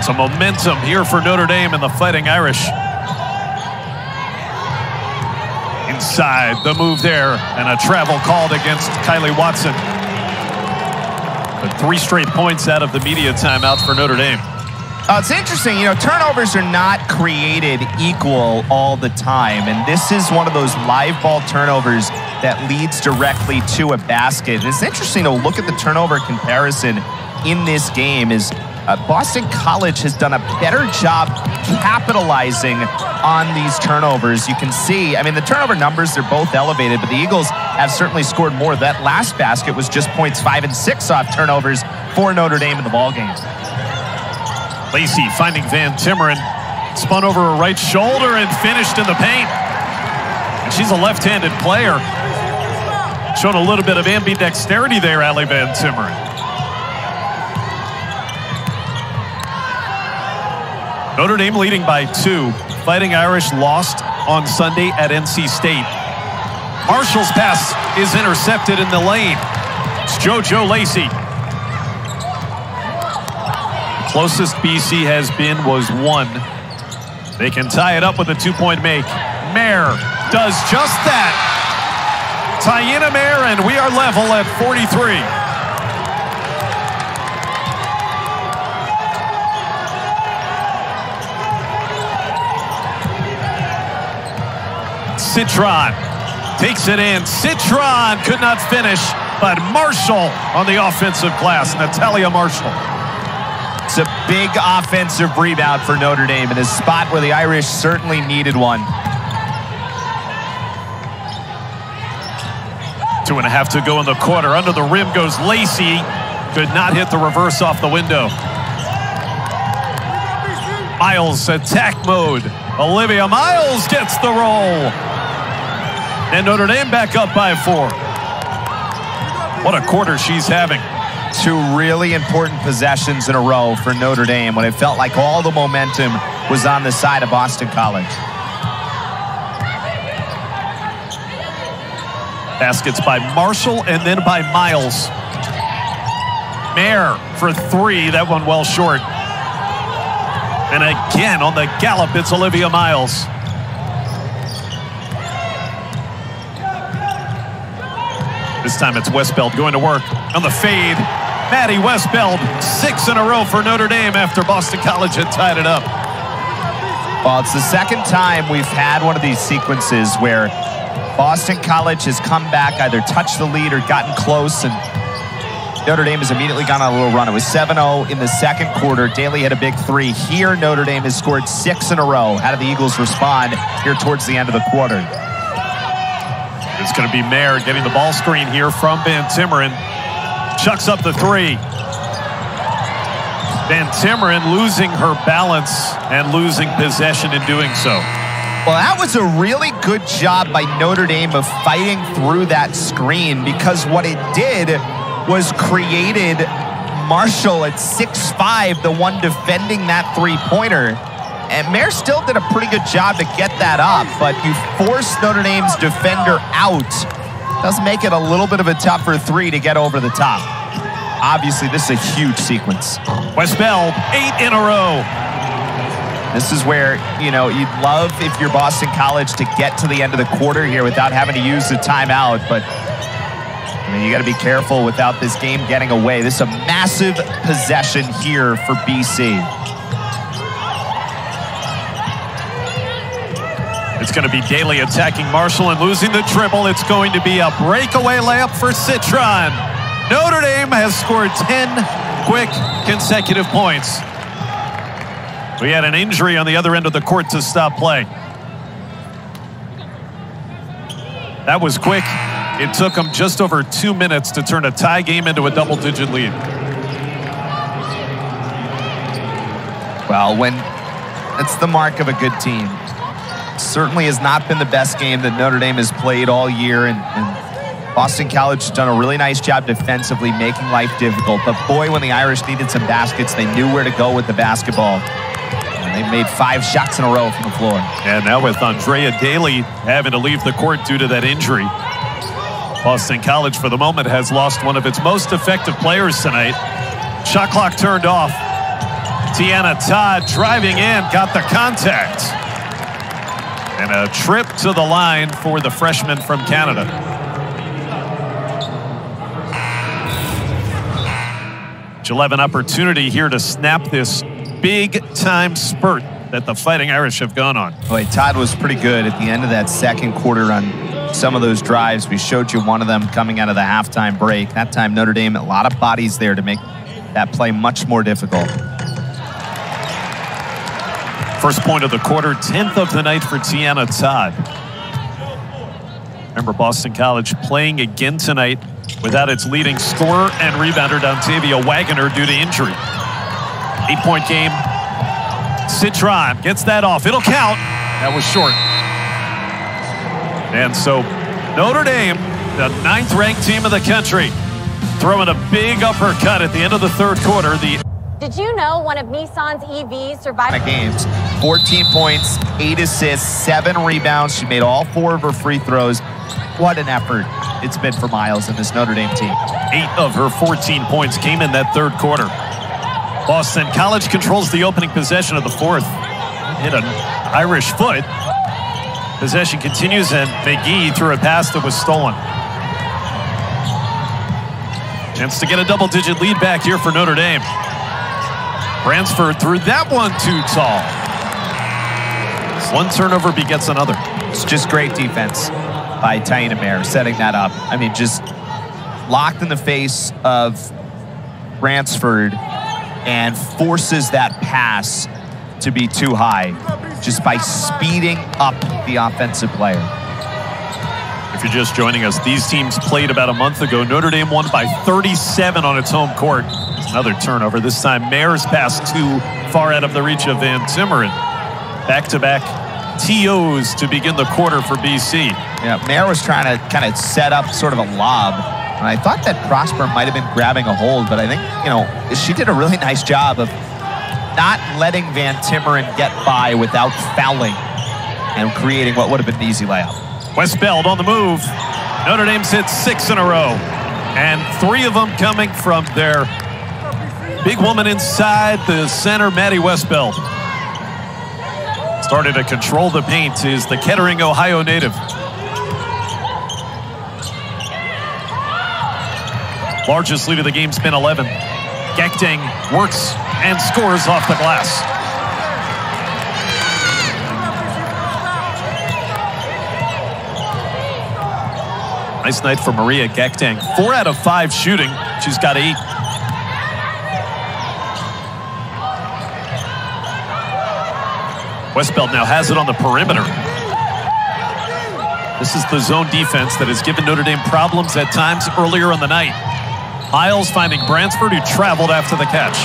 Some momentum here for Notre Dame and the Fighting Irish. Inside, the move there, and a travel called against Kylie Watson. But 3 straight points out of the media timeout for Notre Dame. It's interesting, turnovers are not created equal all the time, and this is one of those live ball turnovers that leads directly to a basket. And it's interesting to look at the turnover comparison in this game is Boston College has done a better job capitalizing on these turnovers. You can see, the turnover numbers, they're both elevated, but the Eagles have certainly scored more. That last basket was just points 5 and 6 off turnovers for Notre Dame in the ballgame. Lacey finding Van Timmeren, spun over her right shoulder and finished in the paint. And she's a left-handed player. Showing a little bit of ambidexterity there, Allie Van Timmeren. Notre Dame leading by 2. Fighting Irish lost on Sunday at NC State. Marshall's pass is intercepted in the lane. It's JoJo Lacey. Closest BC has been was 1. They can tie it up with a 2-point make. Mare does just that. Tiana Mare, and we are level at 43. Citron takes it in. Citron could not finish, but Marshall on the offensive glass. Natalia Marshall. It's a big offensive rebound for Notre Dame in a spot where the Irish certainly needed one. 2.5 to go in the quarter. Under the rim goes Lacey. Could not hit the reverse off the window. Miles attack mode. Olivia Miles gets the roll. And Notre Dame back up by 4. What a quarter she's having. 2 really important possessions in a row for Notre Dame when it felt like all the momentum was on the side of Boston College. Baskets by Marshall and then by Miles. Mayer for 3. That one well short. And again on the gallop, it's Olivia Miles. This time it's Westbeld going to work on the fade. Maddie Westbeld, 6 in a row for Notre Dame after Boston College had tied it up. Well, it's the second time we've had one of these sequences where Boston College has come back, either touched the lead or gotten close, and Notre Dame has immediately gone on a little run. It was 7-0 in the second quarter. Daly had a big 3. Here, Notre Dame has scored 6 in a row. How do the Eagles respond here towards the end of the quarter? It's going to be Mayer getting the ball screen here from Van Timmeren. Chucks up the 3. Van Timmeren losing her balance and losing possession in doing so. Well, that was a really good job by Notre Dame of fighting through that screen, because what it did was created Marshall at 6'5", the one defending that 3-pointer. And Mayer still did a pretty good job to get that up, but you force Notre Dame's defender out. Does make it a little bit of a tougher 3 to get over the top. Obviously, this is a huge sequence. Westbeld, 8 in a row. This is where, you know, you'd love if you're Boston College to get to the end of the quarter here without having to use the timeout, but I mean, you got to be careful without this game getting away. This is a massive possession here for BC. It's going to be Daly attacking Marshall and losing the dribble. It's going to be a breakaway layup for Citron. Notre Dame has scored 10 quick consecutive points. We had an injury on the other end of the court to stop play. That was quick. It took them just over 2 minutes to turn a tie game into a double-digit lead. Well, when that's the mark of a good team. Certainly has not been the best game that Notre Dame has played all year, and Boston College has done a really nice job defensively, making life difficult. But boy, when the Irish needed some baskets, they knew where to go with the basketball. And they made 5 shots in a row from the floor. And now with Andrea Daly having to leave the court due to that injury, Boston College, for the moment, has lost one of its most effective players tonight. Shot clock turned off. Tiana Todd driving in, got the contact. And a trip to the line for the freshman from Canada. She'll have an opportunity here to snap this big-time spurt that the Fighting Irish have gone on. Boy, Todd was pretty good at the end of that second quarter on some of those drives. We showed you one of them coming out of the halftime break. That time, Notre Dame, a lot of bodies there to make that play much more difficult. First point of the quarter, 10th of the night for Tiana Todd. Remember, Boston College playing again tonight without its leading scorer and rebounder, Dontavia Wagner, due to injury. 8-point game. Citron gets that off. It'll count. That was short. And so Notre Dame, the 9th-ranked team of the country, throwing a big uppercut at the end of the third quarter. Did you know one of Nissan's EVs survived games? 14 points, 8 assists, 7 rebounds. She made all 4 of her free throws. What an effort it's been for Miles and this Notre Dame team. 8 of her 14 points came in that third quarter. Boston College controls the opening possession of the fourth. Hit an Irish foot. Possession continues, and McGee threw a pass that was stolen. Chance to get a double-digit lead back here for Notre Dame. Bransford threw that one too tall. One turnover begets another. It's just great defense by Tiana Mayer, setting that up. I mean, just locked in the face of Bransford and forces that pass to be too high just by speeding up the offensive player. If you're just joining us, these teams played about a month ago. Notre Dame won by 37 on its home court. Another turnover. This time, Mayer's pass too far out of the reach of Van Timmeren. Back-to-back TOs to begin the quarter for BC. Yeah, Mayer was trying to kind of set up sort of a lob. And I thought that Prosper might have been grabbing a hold, but I think, you know, she did a really nice job of not letting Van Timmeren get by without fouling and creating what would have been an easy layup. Westbeld on the move. Notre Dame's hit 6 in a row, and 3 of them coming from their big woman inside the center, Maddie Westbeld. Started to control the paint is the Kettering, Ohio native. Largest lead of the game's been 11. Gakdeng works and scores off the glass. Nice night for Maria Gakdeng. 4 out of 5 shooting. She's got 8. Westbeld now has it on the perimeter. This is the zone defense that has given Notre Dame problems at times earlier in the night. Miles finding Bransford, who traveled after the catch.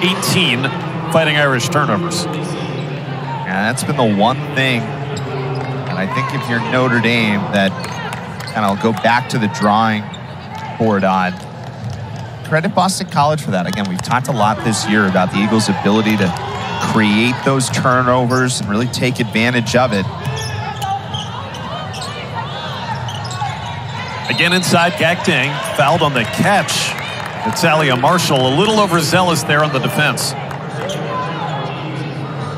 18 Fighting Irish turnovers. Yeah, that's been the one thing. And I think if you're Notre Dame, that kind of go back to the drawing board on. Credit Boston College for that. Again, we've talked a lot this year about the Eagles' ability to create those turnovers and really take advantage of it. Again inside, Gakdeng fouled on the catch. Natalia Marshall a little overzealous there on the defense.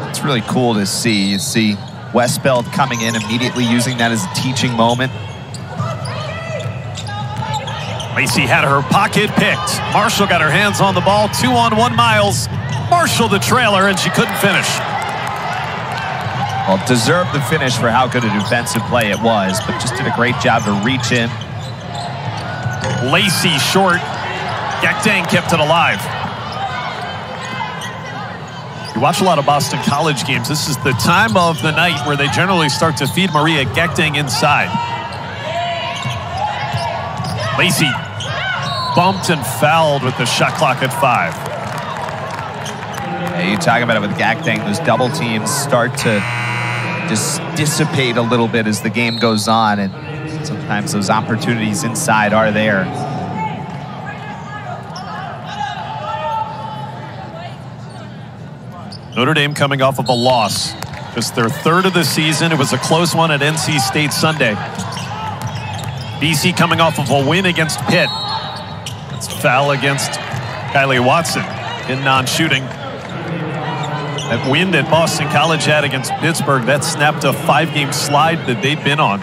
It's really cool to see. You see Westbeld coming in, immediately using that as a teaching moment. Lacey had her pocket picked. Marshall got her hands on the ball. 2-on-1 Miles. Marshall the trailer, and she couldn't finish. Well, deserved the finish for how good a defensive play it was, but just did a great job to reach in. Lacey short. Gakdeng kept it alive. You watch a lot of Boston College games. This is the time of the night where they generally start to feed Maria Gakdeng inside. Lacey bumped and fouled with the shot clock at 5. Yeah, you talk about it with Gakdeng. Those double teams start to just dissipate a little bit as the game goes on, and sometimes those opportunities inside are there. Notre Dame coming off of a loss. Just their 3rd of the season. It was a close one at NC State Sunday. BC coming off of a win against Pitt. That's foul against Kylie Watson in non-shooting. That win that Boston College had against Pittsburgh, that snapped a 5-game slide that they'd been on.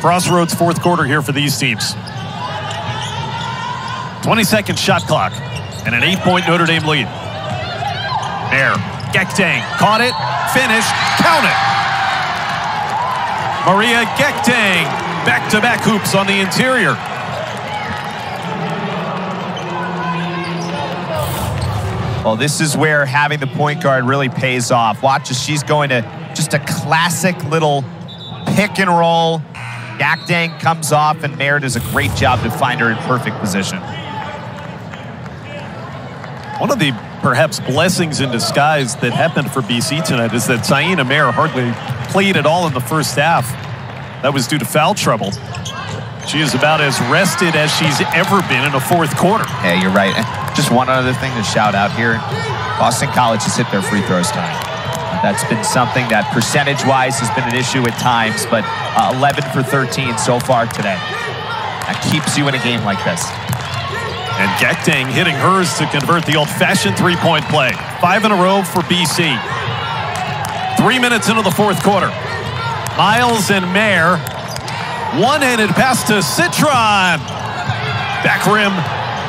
Crossroads 4th quarter here for these teams. 20-second shot clock and an 8-point Notre Dame lead. There, Gakdeng caught it, finished, count it. Maria Gakdeng, back-to-back hoops on the interior. Well, this is where having the point guard really pays off. Watch as she's going to just a classic little pick and roll. Gakdeng comes off, and Mayer does a great job to find her in perfect position. One of the perhaps blessings in disguise that happened for BC tonight is that Saina Mayer hardly played at all in the first half. That was due to foul trouble. She is about as rested as she's ever been in a 4th quarter. Yeah, you're right. Just one other thing to shout out here. Boston College has hit their free throws tonight. That's been something that percentage-wise has been an issue at times, but 11 for 13 so far today. That keeps you in a game like this. And Gakdeng hitting hers to convert the old-fashioned 3-point play. 5 in a row for BC. 3 minutes into the 4th quarter. Miles and Mayer. One-handed pass to Citron. Back rim.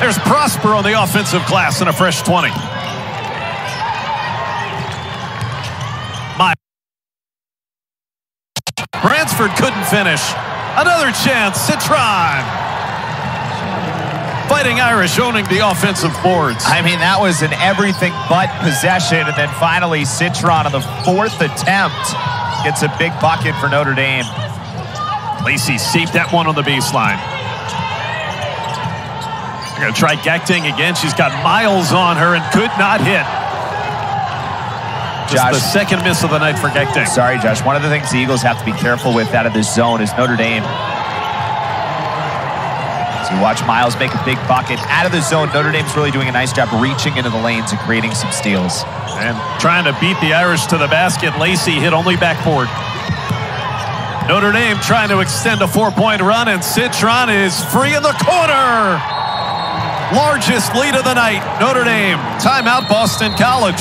There's Prosper on the offensive glass and a fresh 20. Miles. Bransford couldn't finish. Another chance. Citron. Fighting Irish owning the offensive boards. I mean, that was an everything but possession, and then finally Citron on the 4th attempt gets a big bucket for Notre Dame. Lacey saved that one on the baseline. They're going to try Gakdeng again. She's got Miles on her and could not hit. Just the second miss of the night for Gakdeng. Sorry, Josh. One of the things the Eagles have to be careful with out of this zone is Notre Dame. So you watch Miles make a big bucket. Out of the zone, Notre Dame's really doing a nice job reaching into the lanes and creating some steals. And trying to beat the Irish to the basket. Lacey hit only backboard. Notre Dame trying to extend a 4-point run, and Citron is free in the corner. Largest lead of the night. Notre Dame. Timeout, Boston College.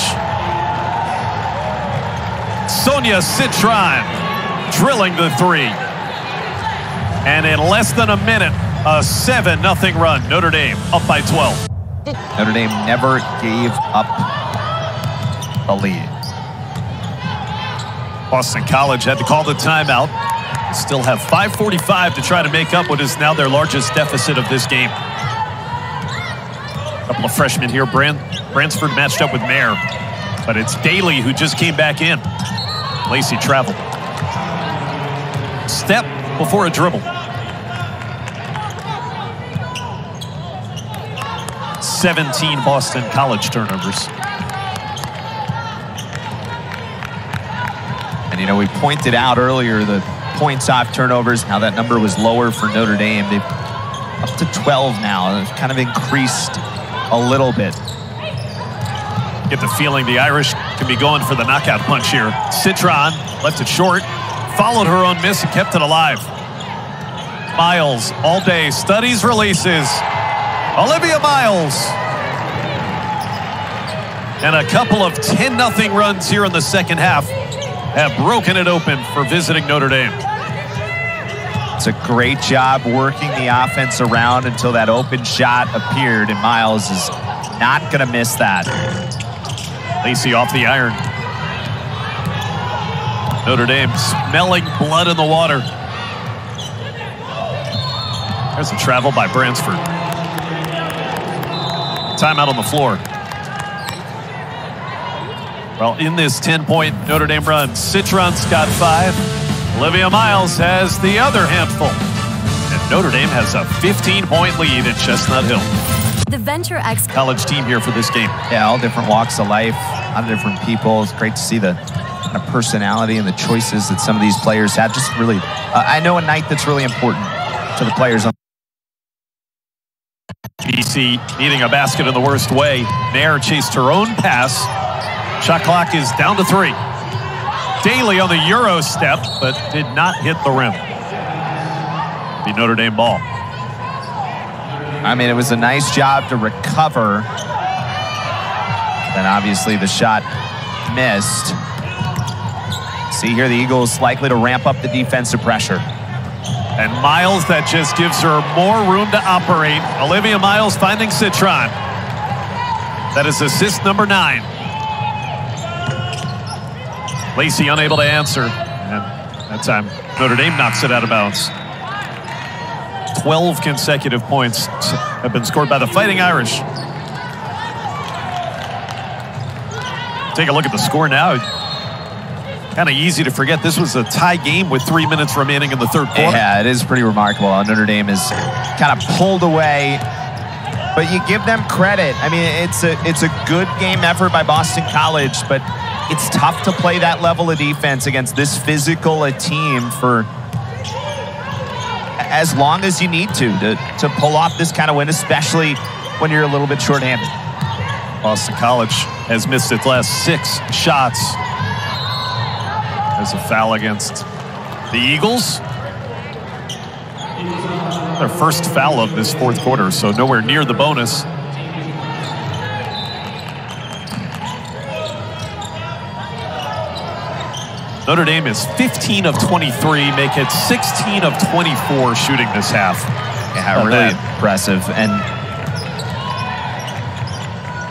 Sonia Citron drilling the three. And in less than a minute, a 7-0 run. Notre Dame up by 12. Notre Dame never gave up the lead. Boston College had to call the timeout. They still have 5:45 to try to make up what is now their largest deficit of this game. A couple of freshmen here. Bransford matched up with Mayer. But it's Daly who just came back in. Lacey traveled. Step before a dribble. 17 Boston College turnovers. And, you know, we pointed out earlier the points off turnovers, how that number was lower for Notre Dame. They've up to 12 now. It's kind of increased a little bit. Get the feeling the Irish can be going for the knockout punch here. Citron left it short, followed her own miss and kept it alive. Miles all day, studies, releases. Olivia Miles. And a couple of 10-0 runs here in the second half have broken it open for visiting Notre Dame. It's a great job working the offense around until that open shot appeared, and Miles is not going to miss that. Lacey off the iron. Notre Dame smelling blood in the water. There's a travel by Bransford. Timeout on the floor. Well, in this 10-point Notre Dame run, Citron's got 5. Olivia Miles has the other handful. And Notre Dame has a 15-point lead at Chestnut Hill. The Venture X College team here for this game. Yeah, all different walks of life, a lot of different people. It's great to see the kind of personality and the choices that some of these players have. Just really, I know a night that's really important to the players. BC needing a basket in the worst way. Nair chased her own pass. Shot clock is down to 3. Daly on the Euro step, but did not hit the rim. The Notre Dame ball. I mean, it was a nice job to recover. Then obviously the shot missed. See here, the Eagles likely to ramp up the defensive pressure. And Miles, that just gives her more room to operate. Olivia Miles finding Citron. That is assist number 9. Lacey unable to answer. And that time, Notre Dame knocks it out of bounds. 12 consecutive points have been scored by the Fighting Irish. Take a look at the score now. Kind of easy to forget this was a tie game with 3 minutes remaining in the third quarter. Yeah, it is pretty remarkable how Notre Dame is kind of pulled away, but you give them credit. I mean, it's a good game effort by Boston College, but it's tough to play that level of defense against this physical a team for as long as you need to pull off this kind of win, especially when you're a little bit shorthanded. Boston College has missed its last 6 shots. There's a foul against the Eagles. Their first foul of this fourth quarter, so nowhere near the bonus. Notre Dame is 15 of 23, make it 16 of 24 shooting this half. Yeah, really impressive. And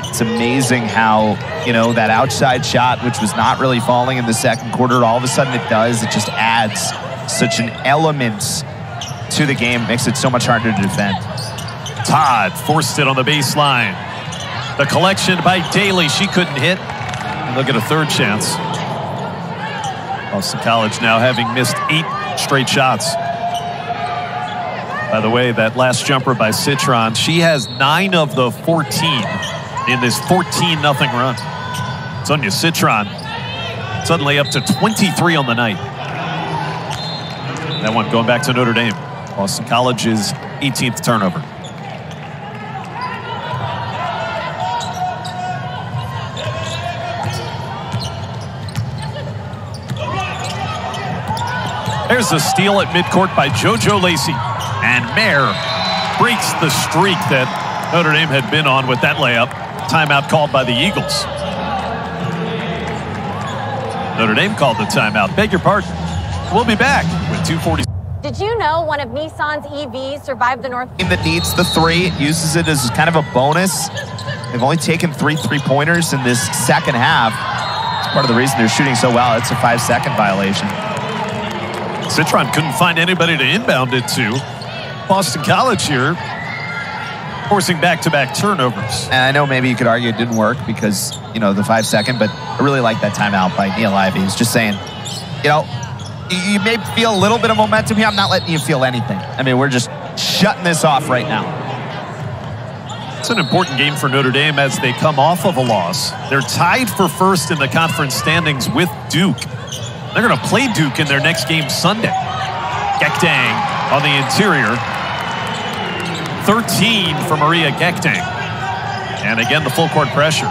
it's amazing how, you know, that outside shot, which was not really falling in the second quarter, all of a sudden it does. It just adds such an element to the game. It makes it so much harder to defend. Todd forced it on the baseline. The collection by Daly, she couldn't hit. And they'll get a third chance. Boston College now having missed 8 straight shots. By the way, that last jumper by Citron, she has 9 of the 14 in this 14-0 run. Sonia Citron suddenly up to 23 on the night. That one going back to Notre Dame. Boston College's 18th turnover. There's a steal at midcourt by JoJo Lacey. And Mayer breaks the streak that Notre Dame had been on with that layup. Timeout called by the Eagles. Notre Dame called the timeout. Beg your pardon. We'll be back with 2:40. Did you know one of Nissan's EVs survived the North? Team that needs the 3 uses it as kind of a bonus. They've only taken 3 3-pointers in this second half. It's part of the reason they're shooting so well. It's a 5-second violation. Citron couldn't find anybody to inbound it to. Boston College here forcing back-to-back turnovers. And I know maybe you could argue it didn't work because, you know, the 5-second, but I really like that timeout by Neil Ivey. He's just saying, you know, you may feel a little bit of momentum here. I'm not letting you feel anything. I mean, we're just shutting this off right now. It's an important game for Notre Dame as they come off of a loss. They're tied for first in the conference standings with Duke. They're going to play Duke in their next game Sunday. Gakdeng on the interior. 13 for Maria Gakdeng. And again, the full court pressure.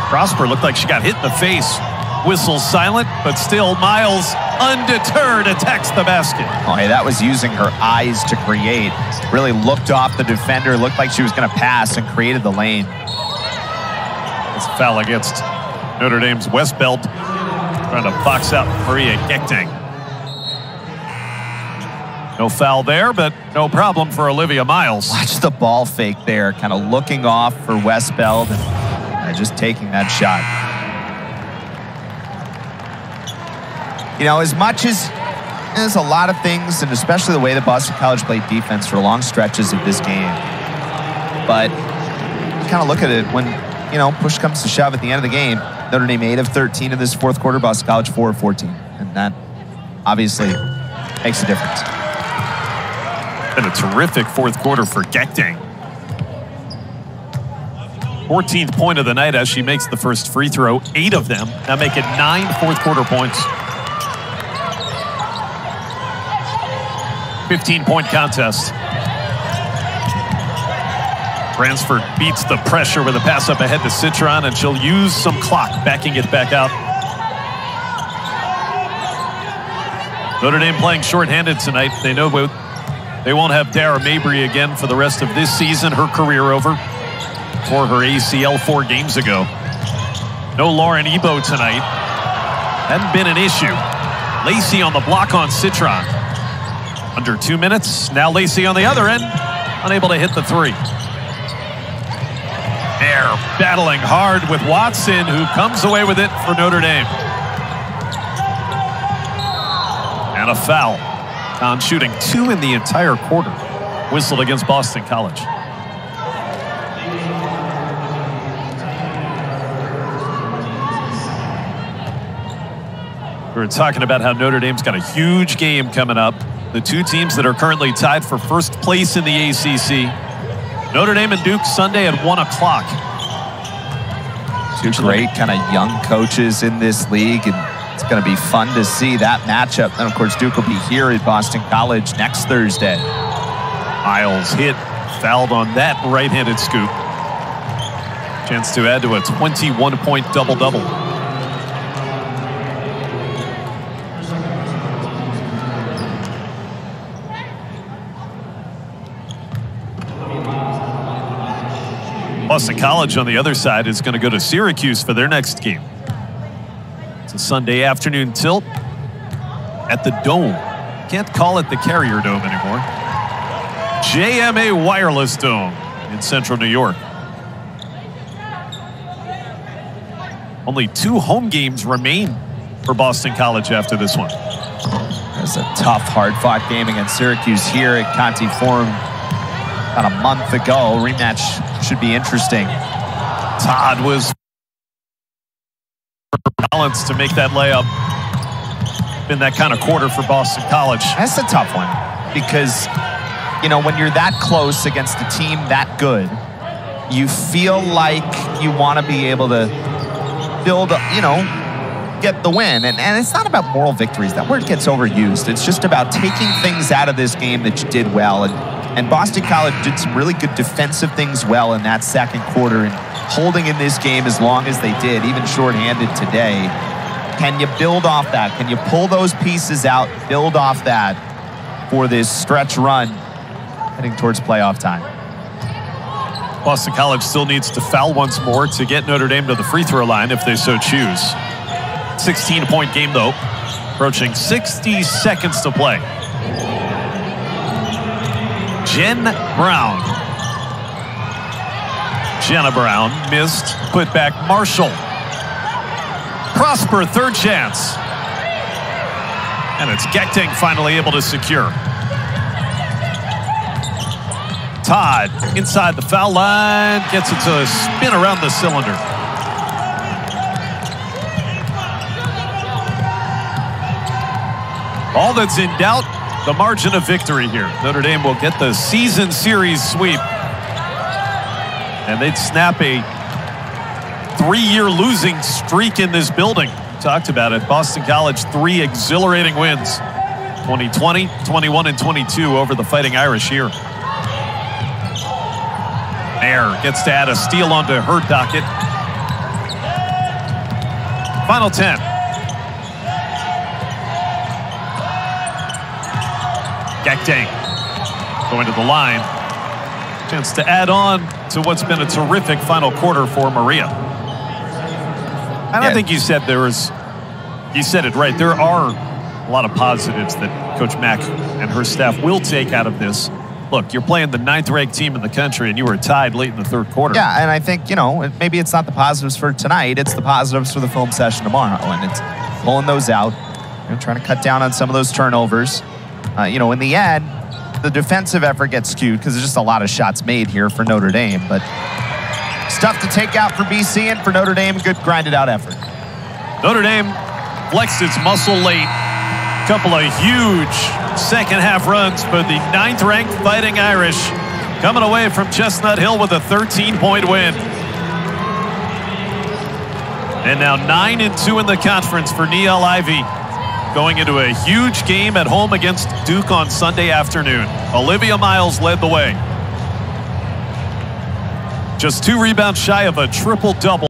Prosper looked like she got hit in the face. Whistle silent, but still Miles, undeterred, attacks the basket. Oh, hey, that was using her eyes to create. Really looked off the defender, looked like she was going to pass and created the lane. It's a foul against Notre Dame's Westbelt, trying to box out Maria Gakdeng. No foul there, but no problem for Olivia Miles. Watch the ball fake there, kind of looking off for Westbelt and just taking that shot. You know, as much as there's a lot of things, and especially the way that Boston College played defense for long stretches of this game, but you kind of look at it when, you know, push comes to shove at the end of the game. Notre Dame 8 of 13 in this fourth quarter, Boston College 4 of 14. And that obviously makes a difference. Been a terrific fourth quarter for Gakdeng. 14th point of the night as she makes the first free throw, 8 of them. Now make it 9 fourth quarter points. 15-point contest. Bransford beats the pressure with a pass up ahead to Citron, and she'll use some clock, backing it back out. Notre Dame playing shorthanded tonight. They know they won't have Dara Mabry again for the rest of this season. Her career over for her ACL 4 games ago. No Lauren Ebo tonight. Hadn't been an issue. Lacey on the block on Citron. Under 2 minutes. Now Lacey on the other end, unable to hit the 3. They're battling hard with Watson, who comes away with it for Notre Dame. And a foul on shooting 2 in the entire quarter. Whistled against Boston College. We were talking about how Notre Dame's got a huge game coming up. The 2 teams that are currently tied for first place in the ACC. Notre Dame and Duke Sunday at 1 o'clock. 2 great kind of young coaches in this league, and it's going to be fun to see that matchup. And of course, Duke will be here at Boston College next Thursday. Miles hit, fouled on that right-handed scoop. Chance to add to a 21-point double-double. Boston College on the other side is going to go to Syracuse for their next game. It's a Sunday afternoon tilt at the Dome. Can't call it the Carrier Dome anymore. JMA Wireless Dome in Central New York. Only 2 home games remain for Boston College after this one. It's a tough, hard-fought game against Syracuse here at Conti Forum about a month ago. Rematch should be interesting. Todd was balanced to make that layup. Been that kind of quarter for Boston College. That's a tough one because you know, when you're that close against a team that good, you feel like you want to be able to build, you know, get the win. And it's not about moral victories. That word gets overused. It's just about taking things out of this game that you did well. And Boston College did some really good defensive things well in that second quarter and holding in this game as long as they did, even shorthanded today. Can you build off that? Can you pull those pieces out, build off that for this stretch run heading towards playoff time? Boston College still needs to foul once more to get Notre Dame to the free throw line if they so choose. 16-point game, though. Approaching 60 seconds to play. Jenna Brown missed. Put back Marshall. Prosper, third chance. And it's Gakdeng finally able to secure. Todd inside the foul line, gets it to spin around the cylinder. All that's in doubt, the margin of victory here. Notre Dame will get the season series sweep. And they'd snap a 3-year losing streak in this building. Talked about it. Boston College, 3 exhilarating wins. 2020, 21, and 22 over the Fighting Irish here. Mayer gets to add a steal onto her docket. Final 10. Gakdeng going to the line. Chance to add on to what's been a terrific final quarter for Maria. And I think you said you said it right. There are a lot of positives that Coach Mack and her staff will take out of this. Look, you're playing the 9th-ranked team in the country, and you were tied late in the third quarter. Yeah, and I think, you know, maybe it's not the positives for tonight. It's the positives for the film session tomorrow, and it's pulling those out, you know, trying to cut down on some of those turnovers. You know, in the end, the defensive effort gets skewed because there's just a lot of shots made here for Notre Dame. But stuff to take out for BC, and for Notre Dame, good grinded-out effort. Notre Dame flexed its muscle late. Couple of huge second-half runs, but the 9th-ranked Fighting Irish coming away from Chestnut Hill with a 13-point win. And now 9-2 in the conference for Niele Ivey, going into a huge game at home against Duke on Sunday afternoon. Olivia Miles led the way. Just 2 rebounds shy of a triple-double.